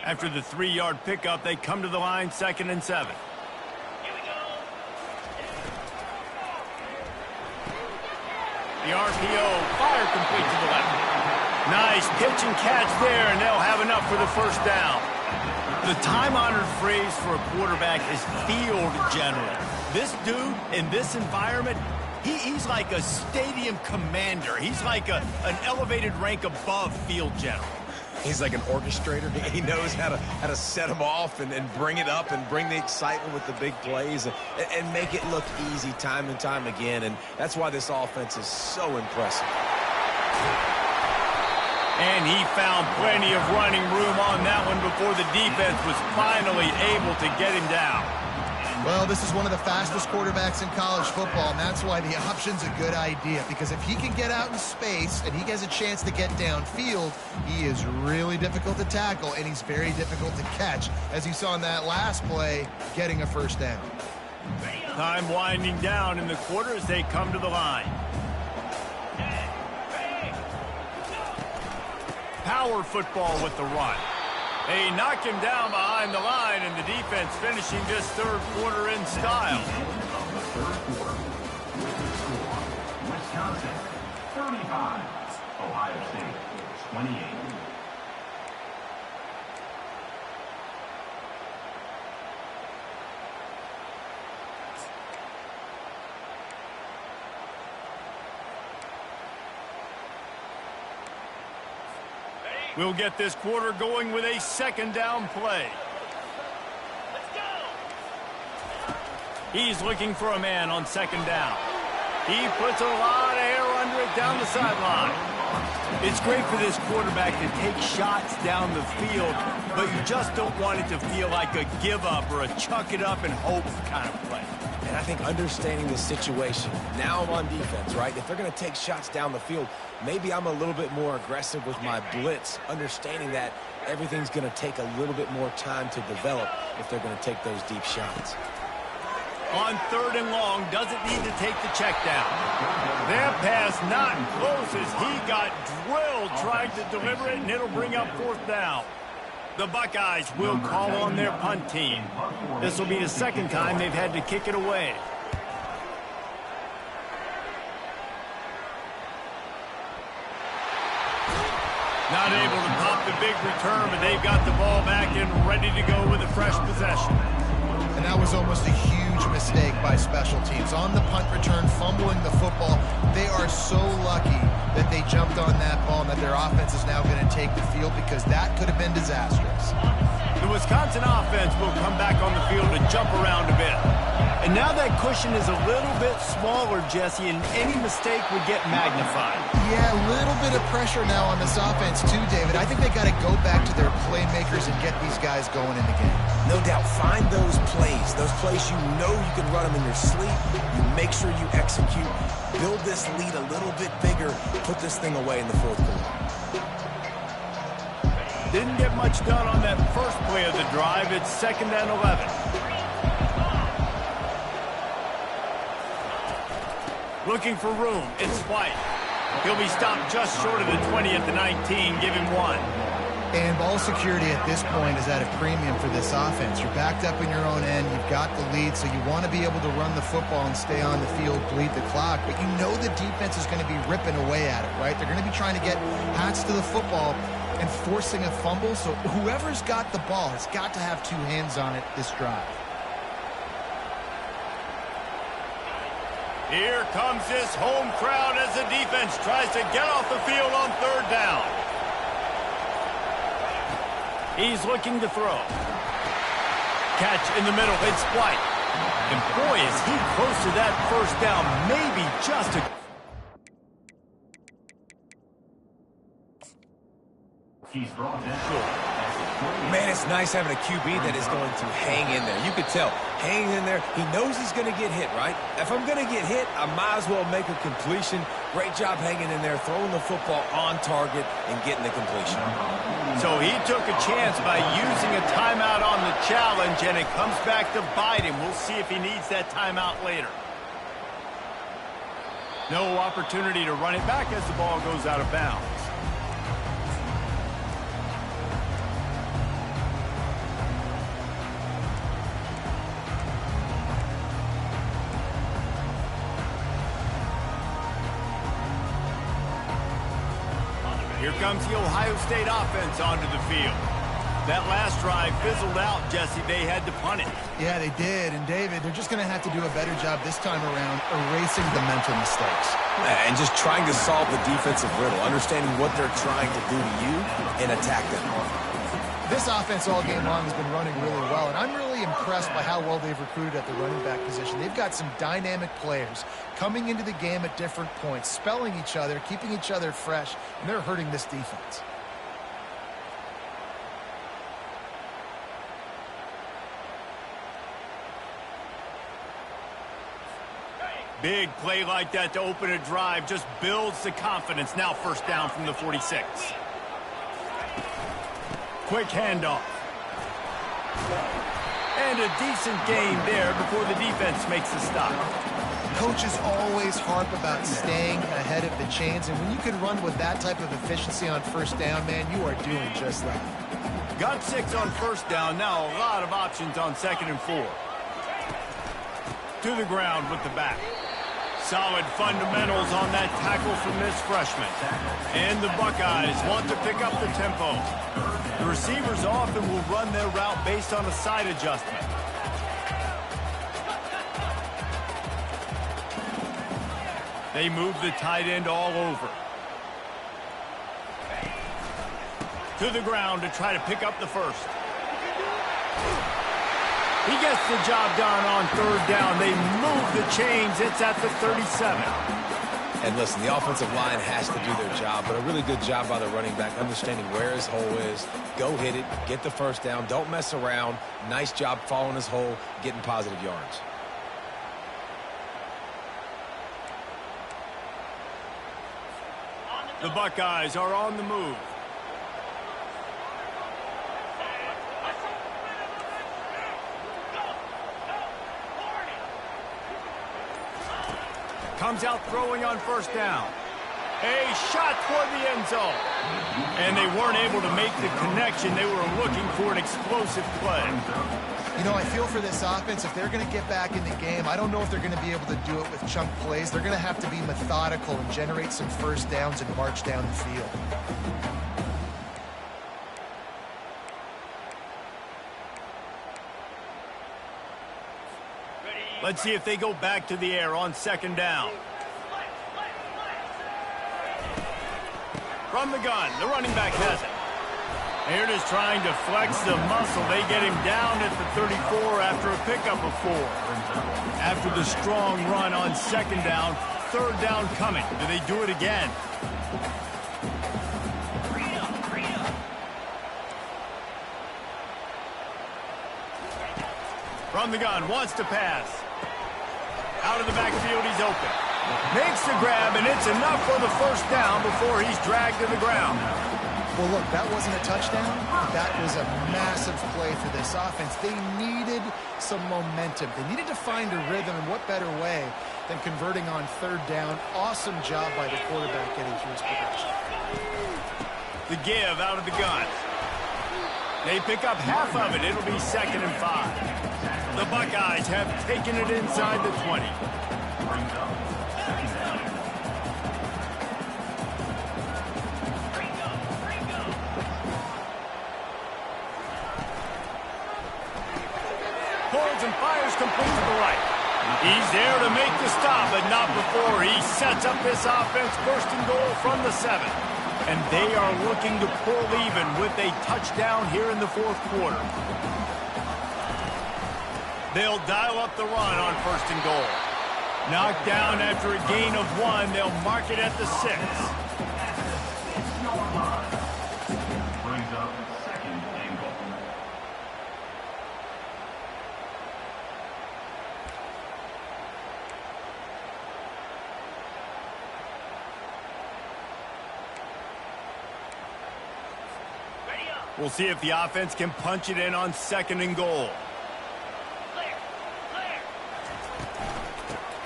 After the 3-yard pickup, they come to the line, 2nd and 7. The RPO, fire complete to the left. Nice pitch and catch there, and they'll have enough for the first down. The time-honored phrase for a quarterback is field general. This dude, in this environment, he's like a stadium commander. He's like an elevated rank above field general. He's like an orchestrator. He knows how to set them off and bring it up and bring the excitement with the big plays and make it look easy time and time again. And that's why this offense is so impressive. And he found plenty of running room on that one before the defense was finally able to get him down. Well, this is one of the fastest quarterbacks in college football, and that's why the option's a good idea, because if he can get out in space and he has a chance to get downfield, he is really difficult to tackle, and he's very difficult to catch, as you saw in that last play, getting a first down. Time winding down in the quarter as they come to the line. Power football with the run. They knock him down behind the line, and the defense finishing this third quarter in style. The third quarter with the score: Wisconsin 35, Ohio State 28. We'll get this quarter going with a second down play. He's looking for a man on second down. He puts a lot of air under it down the sideline. It's great for this quarterback to take shots down the field, but you just don't want it to feel like a give up or a chuck it up and hope kind of play. And I think understanding the situation, now I'm on defense, right? If they're going to take shots down the field, maybe I'm a little bit more aggressive with my blitz, understanding that everything's going to take a little bit more time to develop if they're going to take those deep shots. On 3rd and long, doesn't need to take the check down. That pass not close as he got drilled trying to deliver it, and it'll bring up 4th down. The Buckeyes will call on their punt team. This will be the second time they've had to kick it away. Not able to pop the big return, but they've got the ball back and ready to go with a fresh possession. And that was almost a huge mistake by special teams. On the punt return, fumbling the football, they are so lucky that they jumped on that ball and that their offense is now going to take the field, because that could have been disastrous. The Wisconsin offense will come back on the field and jump around a bit. And now that cushion is a little bit smaller, Jesse, and any mistake would get magnified. Yeah, a little bit of pressure now on this offense too, David. I think they got to go back to their playmakers and get these guys going in the game. No doubt, find those plays you know you can run them in your sleep. You make sure you execute, build this lead a little bit bigger, put this thing away in the 4th quarter. Didn't get much done on that first play of the drive. It's 2nd and 11. Looking for room. It's White. He'll be stopped just short of the 20 at the 19. Give him 1. And ball security at this point is at a premium for this offense. You're backed up in your own end. You've got the lead, so you want to be able to run the football and stay on the field, bleed the clock. But you know the defense is going to be ripping away at it, right? They're going to be trying to get hats to the football and forcing a fumble. So whoever's got the ball has got to have 2 hands on it this drive. Here comes this home crowd as the defense tries to get off the field on 3rd down. He's looking to throw. Catch in the middle. It's White. And boy, is he close to that 1st down. Maybe just a... He's brought down. Man, it's nice having a QB that is going to hang in there. You could tell, hanging in there, he knows he's going to get hit, right? If I'm going to get hit, I might as well make a completion. Great job hanging in there, throwing the football on target and getting the completion. So he took a chance by using a timeout on the challenge, and it comes back to bite him. We'll see if he needs that timeout later. No opportunity to run it back as the ball goes out of bounds. Here comes the Ohio State offense onto the field. That last drive fizzled out, Jesse. They had to punt it. Yeah, they did. And, David, they're just going to have to do a better job this time around erasing the mental mistakes. And just trying to solve the defensive riddle, understanding what they're trying to do to you and attack them. This offense all game long has been running really well, and I'm really impressed by how well they've recruited at the running back position. They've got some dynamic players coming into the game at different points, spelling each other, keeping each other fresh, and they're hurting this defense. Big play like that to open a drive just builds the confidence. Now 1st down from the 46. Quick handoff. And a decent gain there before the defense makes the stop. Coaches always harp about staying ahead of the chains, and when you can run with that type of efficiency on 1st down, man, you are doing just that. Got 6 on 1st down. Now a lot of options on 2nd and 4. To the ground with the back. Solid fundamentals on that tackle from this freshman. And the Buckeyes want to pick up the tempo. The receivers often will run their route based on a side adjustment. They move the tight end all over. To the ground to try to pick up the 1st. He gets the job done on 3rd down. They move the chains. It's at the 37. And listen, the offensive line has to do their job, but a really good job by the running back, understanding where his hole is. Go hit it, get the 1st down, don't mess around. Nice job following his hole, getting positive yards. The Buckeyes are on the move. Comes out throwing on 1st down. A shot toward the end zone. And they weren't able to make the connection. They were looking for an explosive play. You know, I feel for this offense, if they're going to get back in the game, I don't know if they're going to be able to do it with chunk plays. They're going to have to be methodical and generate some 1st downs and march down the field. Let's see if they go back to the air on 2nd down. From the gun, the running back has it. They're just trying to flex the muscle. They get him down at the 34 after a pickup of 4. After the strong run on 2nd down, 3rd down coming. Do they do it again? From the gun, wants to pass. Out of the backfield, he's open. Makes the grab, and it's enough for the 1st down before he's dragged to the ground. Well, look, that wasn't a touchdown, That was a massive play for this offense. They needed some momentum. They needed to find a rhythm, and what better way than converting on third down. Awesome job by the quarterback getting through his progression. The give out of the gun. They pick up half of it. It'll be 2nd and 5. The Buckeyes have taken it inside the 20. Holds and fires complete to the right. He's there to make the stop, but not before he sets up this offense. 1st and goal from the 7. And they are looking to pull even with a touchdown here in the 4th quarter. They'll dial up the run on 1st and goal. Knocked down after a gain of 1. They'll mark it at the 6. Brings up 2nd and goal. We'll see if the offense can punch it in on 2nd and goal.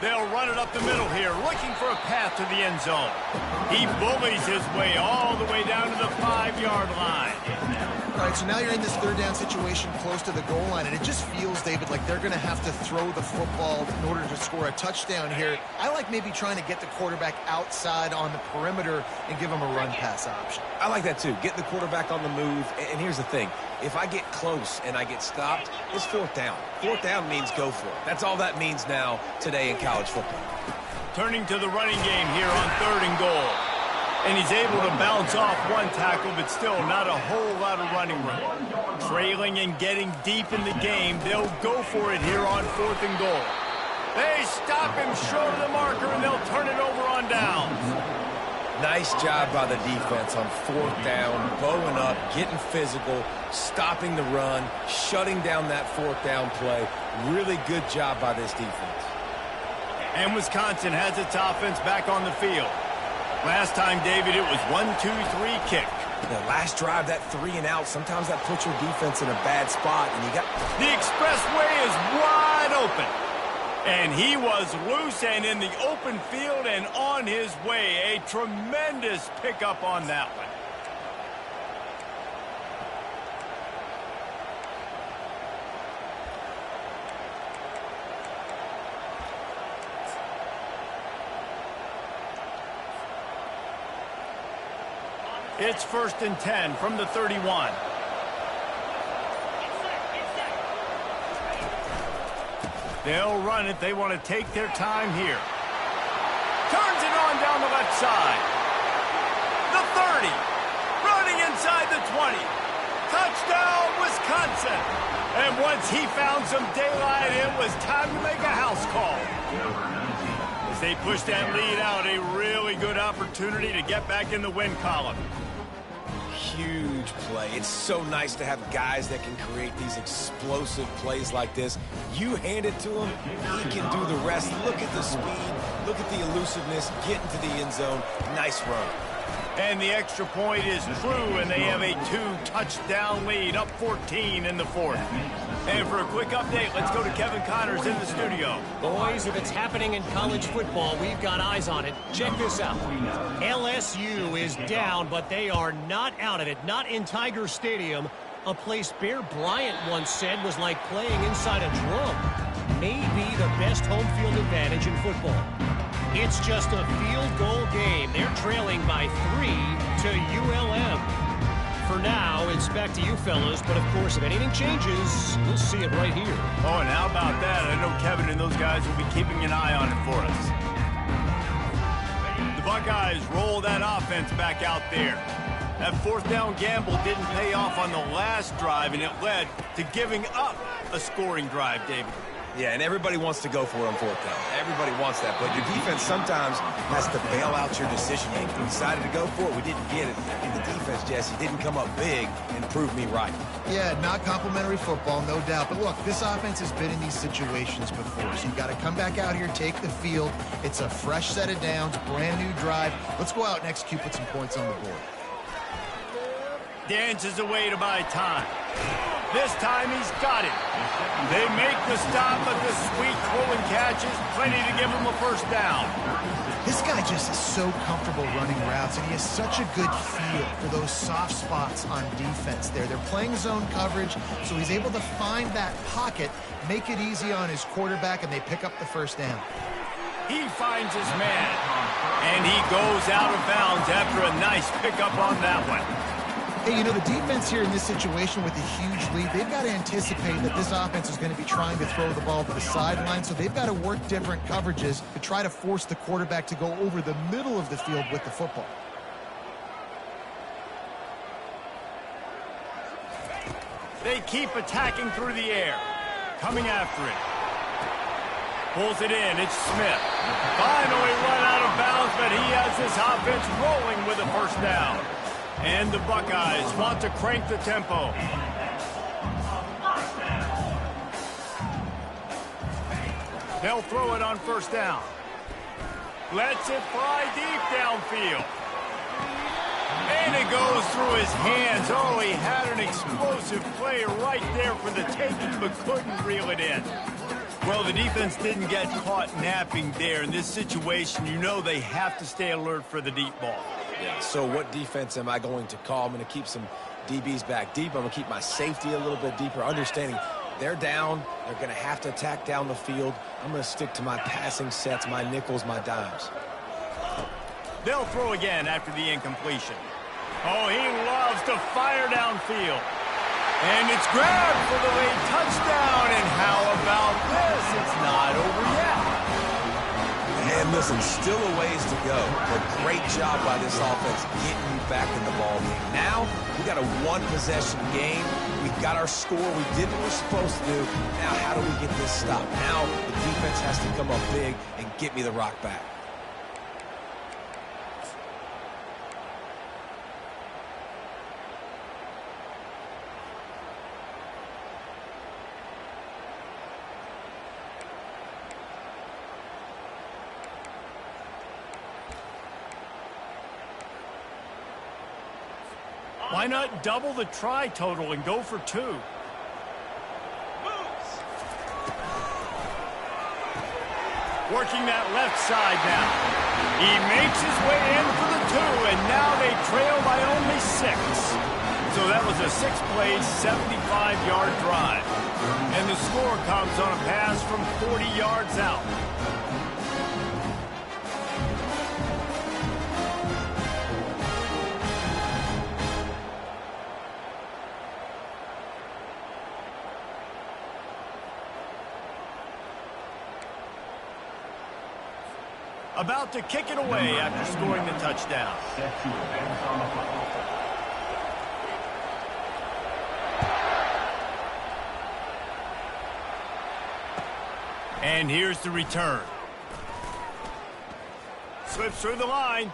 They'll run it up the middle here, looking for a path to the end zone. He bullies his way all the way down to the 5-yard line. All right, so now you're in this third down situation close to the goal line, and it just feels, David, like they're going to have to throw the football in order to score a touchdown here. I like maybe trying to get the quarterback outside on the perimeter and give him a run-pass option. I like that too. Get the quarterback on the move. And here's the thing. If I get close and I get stopped, it's 4th down. 4th down means go for it. That's all that means now today in college football. Turning to the running game here on 3rd and goal. And he's able to bounce off one tackle, but still not a whole lot of running room. Trailing and getting deep in the game, they'll go for it here on 4th and goal. They stop him short of the marker, and they'll turn it over on downs. Nice job by the defense on 4th down, bowing up, getting physical, stopping the run, shutting down that 4th down play. Really good job by this defense. And Wisconsin has its offense back on the field. Last time, David, it was 1-2-3 kick. The last drive, that 3 and out, sometimes that puts your defense in a bad spot, and you got... The expressway is wide open. And he was loose and in the open field and on his way. A tremendous pickup on that one. It's 1st and 10 from the 31. They'll run it. They want to take their time here. Turns it on down the left side. The 30. Running inside the 20. Touchdown, Wisconsin. And once he found some daylight, it was time to make a house call. As they push that lead out, a really good opportunity to get back in the win column. Huge play. It's so nice to have guys that can create these explosive plays like this. You hand it to him, he can do the rest. Look at the speed, look at the elusiveness, get into the end zone. Nice run. And the extra point is true, and they have a 2-touchdown lead, up 14 in the 4th. And for a quick update, let's go to Kevin Connors in the studio. Boys, if it's happening in college football, we've got eyes on it. Check this out. LSU is down, but they are not out of it. Not in Tiger Stadium, a place Bear Bryant once said was like playing inside a drum. Maybe the best home field advantage in football. It's just a field goal game. They're trailing by 3 to ULM. For now, it's back to you fellas, but of course, if anything changes, we'll see it right here. Oh, and how about that? I know Kevin and those guys will be keeping an eye on it for us. The Buckeyes roll that offense back out there. That 4th down gamble didn't pay off on the last drive, and it led to giving up a scoring drive, David. Yeah, and everybody wants to go for it on 4th down. Everybody wants that, but your defense sometimes has to bail out your decision-making. We decided to go for it. We didn't get it. And the defense, Jesse, didn't come up big and prove me right. Yeah, not complimentary football, no doubt. But look, this offense has been in these situations before, so you've got to come back out here, take the field. It's a fresh set of downs, brand new drive. Let's go out and execute, put some points on the board. Dances away to buy time. This time he's got it. They make the stop, but the sweet throw and catch is plenty to give him a first down. This guy just is so comfortable running routes, and he has such a good feel for those soft spots on defense there. They're playing zone coverage, so he's able to find that pocket, make it easy on his quarterback, and they pick up the first down. He finds his man, and he goes out of bounds after a nice pickup on that one. Hey, you know, the defense here in this situation with a huge lead, they've got to anticipate that this offense is going to be trying to throw the ball to the sideline, so they've got to work different coverages to try to force the quarterback to go over the middle of the field with the football. They keep attacking through the air. Coming after it. Pulls it in. It's Smith. Finally run out of bounds, but he has this offense rolling with a first down. And the Buckeyes want to crank the tempo. They'll throw it on first down. Lets it fly deep downfield. And it goes through his hands. Oh, he had an explosive play right there for the taking, but couldn't reel it in. Well, the defense didn't get caught napping there. In this situation, you know they have to stay alert for the deep ball. Yeah, so what defense am I going to call? I'm going to keep some DBs back deep. I'm going to keep my safety a little bit deeper, understanding they're down. They're going to have to attack down the field. I'm going to stick to my passing sets, my nickels, my dimes. They'll throw again after the incompletion. Oh, he loves to fire downfield. And it's grabbed for the late touchdown. And how about this? It's not over yet. And listen, still a ways to go. But great job by this offense getting you back in the ball game. Now, we got a one-possession game. We got our score. We did what we're supposed to do. Now, how do we get this stopped? Now, the defense has to come up big and get me the rock back. Why not double the try total and go for 2? Working that left side now. He makes his way in for the 2, and now they trail by only 6. So that was a 6-play, 75-yard drive. And the score comes on a pass from 40 yards out. About to kick it away after scoring the touchdown. Set to advance on the football. And here's the return. Slips through the line.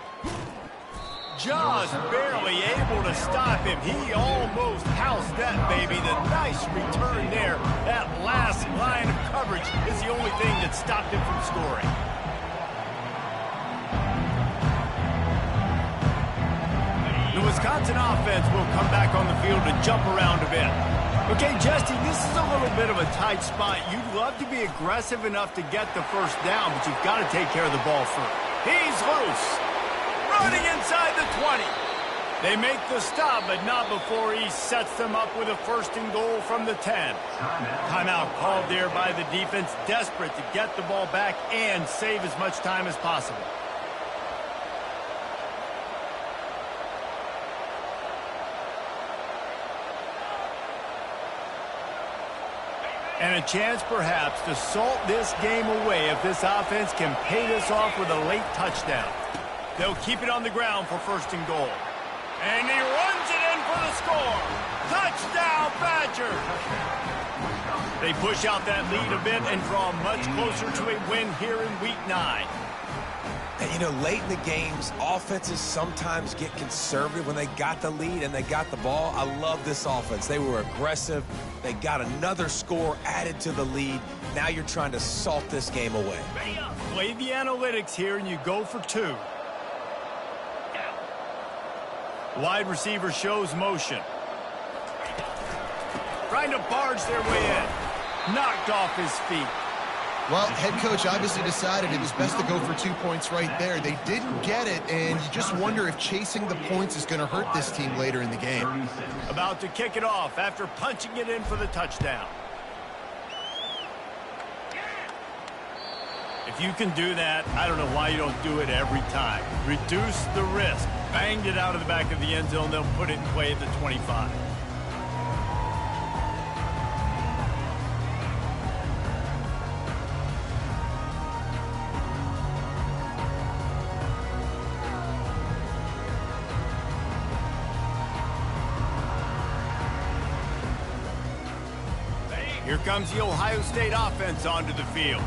Just barely able to stop him. He almost housed that baby. The nice return there. That last line of coverage is the only thing that stopped him from scoring. The Wisconsin offense will come back on the field to jump around a bit. Okay, Jesse, this is a little bit of a tight spot. You'd love to be aggressive enough to get the first down, but you've got to take care of the ball first. He's loose. Running inside the 20. They make the stop, but not before he sets them up with a 1st and goal from the 10. Timeout called there by the defense, desperate to get the ball back and save as much time as possible. And a chance, perhaps, to salt this game away if this offense can pay this off with a late touchdown. They'll keep it on the ground for 1st and goal. And he runs it in for the score. Touchdown, Badgers! They push out that lead a bit and draw much closer to a win here in Week 9. And, you know, late in the games, offenses sometimes get conservative when they got the lead and they got the ball. I love this offense. They were aggressive. They got another score added to the lead. Now you're trying to salt this game away. Play the analytics here, and you go for 2. Wide receiver shows motion. Trying to barge their way in. Knocked off his feet. Well, head coach obviously decided it was best to go for 2 points right there. They didn't get it, and you just wonder if chasing the points is going to hurt this team later in the game. About to kick it off after punching it in for the touchdown. If you can do that, I don't know why you don't do it every time. Reduce the risk. Banged it out of the back of the end zone. They'll put it in play at the 25. Here comes the Ohio State offense onto the field.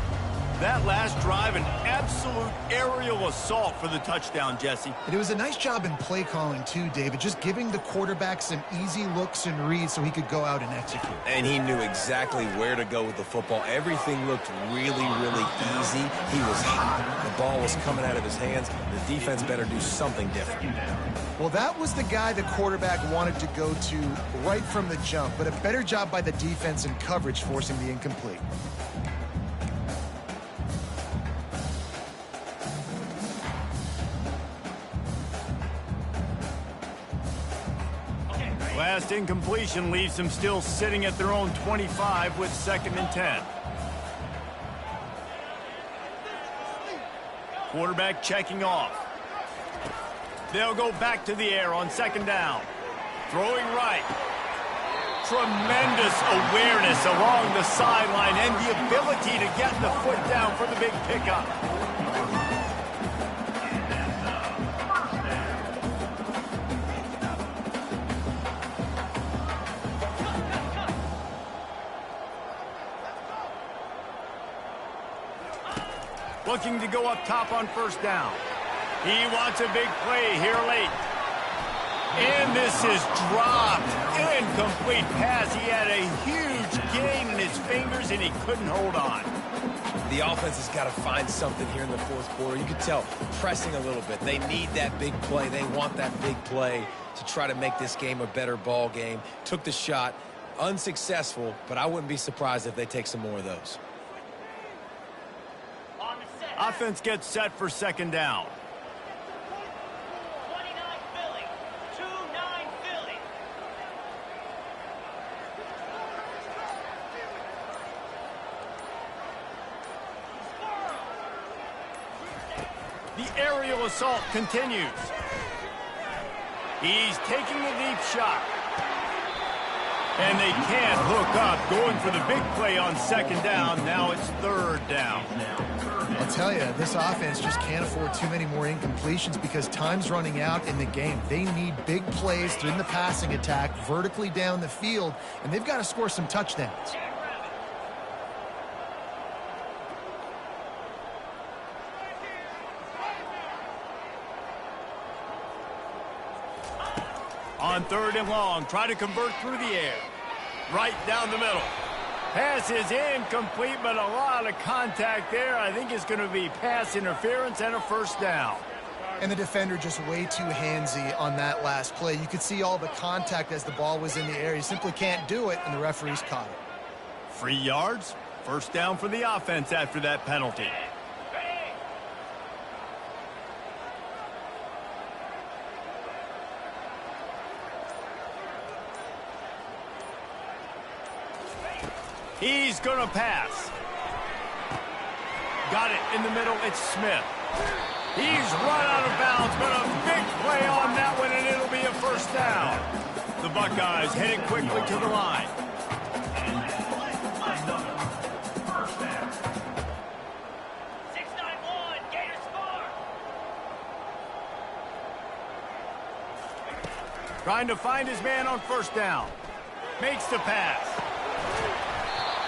That last drive, an absolute aerial assault for the touchdown, Jesse. And it was a nice job in play calling, too, David, just giving the quarterback some easy looks and reads so he could go out and execute. And he knew exactly where to go with the football. Everything looked really, really easy. He was hot. The ball was coming out of his hands. The defense better do something different. Well, that was the guy the quarterback wanted to go to right from the jump, but a better job by the defense in coverage forcing the incomplete. Last incompletion leaves them still sitting at their own 25 with 2nd and 10. Quarterback checking off. They'll go back to the air on 2nd down. Throwing right. Tremendous awareness along the sideline and the ability to get the foot down for the big pickup. Looking to go up top on 1st down. He wants a big play here late. And this is dropped. Incomplete pass. He had a huge gain in his fingers, and he couldn't hold on. The offense has got to find something here in the 4th quarter. You can tell pressing a little bit. They need that big play. They want that big play to try to make this game a better ball game. Took the shot. Unsuccessful, but I wouldn't be surprised if they take some more of those. Offense gets set for 2nd down. 29 Philly. 2-9 Philly. The aerial assault continues. He's taking the deep shot. And they can't hook up. Going for the big play on 2nd down. Now it's 3rd down. I'll tell you, this offense just can't afford too many more incompletions because time's running out in the game. They need big plays in the passing attack, vertically down the field, and they've got to score some touchdowns. On 3rd and long, try to convert through the air. Right down the middle. Pass is incomplete, but a lot of contact there. I think it's going to be pass interference and a 1st down. And the defender just way too handsy on that last play. You could see all the contact as the ball was in the air. He simply can't do it, and the referees caught it. 3 yards. 1st down for the offense after that penalty. He's going to pass. Got it in the middle. It's Smith. He's run out of bounds, but a big play on that one, and it'll be a 1st down. The Buckeyes heading quickly to the line. Trying to find his man on 1st down. Makes the pass.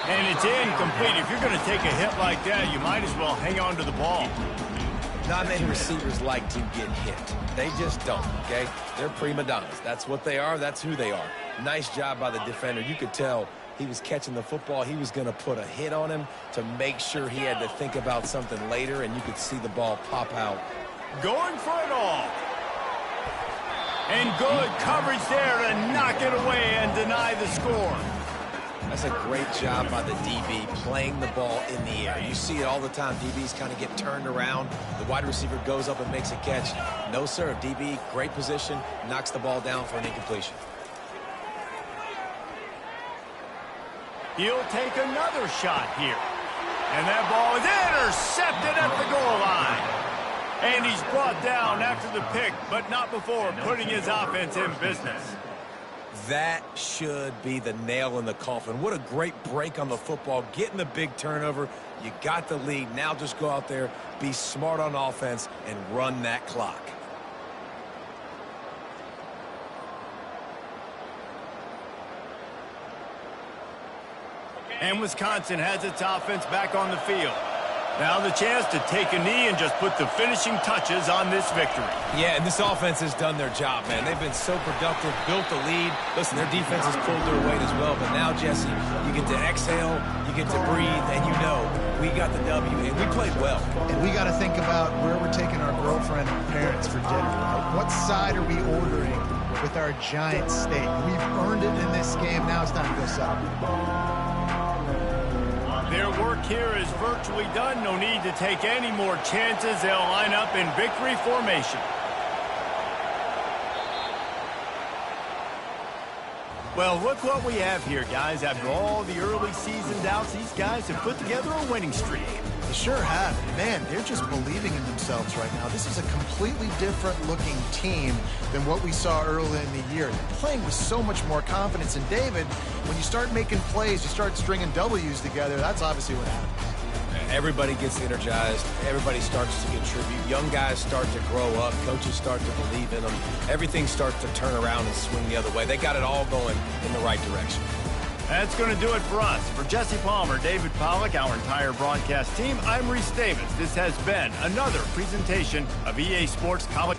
And it's incomplete. If you're going to take a hit like that, you might as well hang on to the ball. Not many receivers like to get hit. They just don't, okay? They're prima donnas. That's what they are. That's who they are. Nice job by the defender. You could tell he was catching the football. He was going to put a hit on him to make sure he had to think about something later, and you could see the ball pop out. Going for it all. And good coverage there to knock it away and deny the score. That's a great job by the DB playing the ball in the air. You see it all the time. DBs kind of get turned around. The wide receiver goes up and makes a catch. No, sir. DB, great position, knocks the ball down for an incompletion. He'll take another shot here. And that ball is intercepted at the goal line. And he's brought down after the pick, but not before putting his offense in business. That should be the nail in the coffin. What a great break on the football. Getting the big turnover. You got the lead. Now just go out there, be smart on offense, and run that clock. And Wisconsin has its offense back on the field. Now the chance to take a knee and just put the finishing touches on this victory. Yeah, and this offense has done their job, man. They've been so productive, built the lead. Listen, their defense has pulled their weight as well. But now, Jesse, you get to exhale, you get to breathe, and you know we got the W, and we played well. And we got to think about where we're taking our girlfriend and parents for dinner. Like, what side are we ordering with our giant steak? We've earned it in this game. Now it's time to go south. Their work here is virtually done. No need to take any more chances. They'll line up in victory formation. Well, look what we have here, guys. After all the early season doubts, these guys have put together a winning streak. They sure have. Man, they're just believing in themselves right now. This is a completely different-looking team than what we saw early in the year. They're playing with so much more confidence. And, David, when you start making plays, you start stringing W's together, that's obviously what happens. Everybody gets energized. Everybody starts to contribute. Young guys start to grow up. Coaches start to believe in them. Everything starts to turn around and swing the other way. They got it all going in the right direction. That's going to do it for us. For Jesse Palmer, David Pollack, our entire broadcast team, I'm Reese Davis. This has been another presentation of EA Sports College.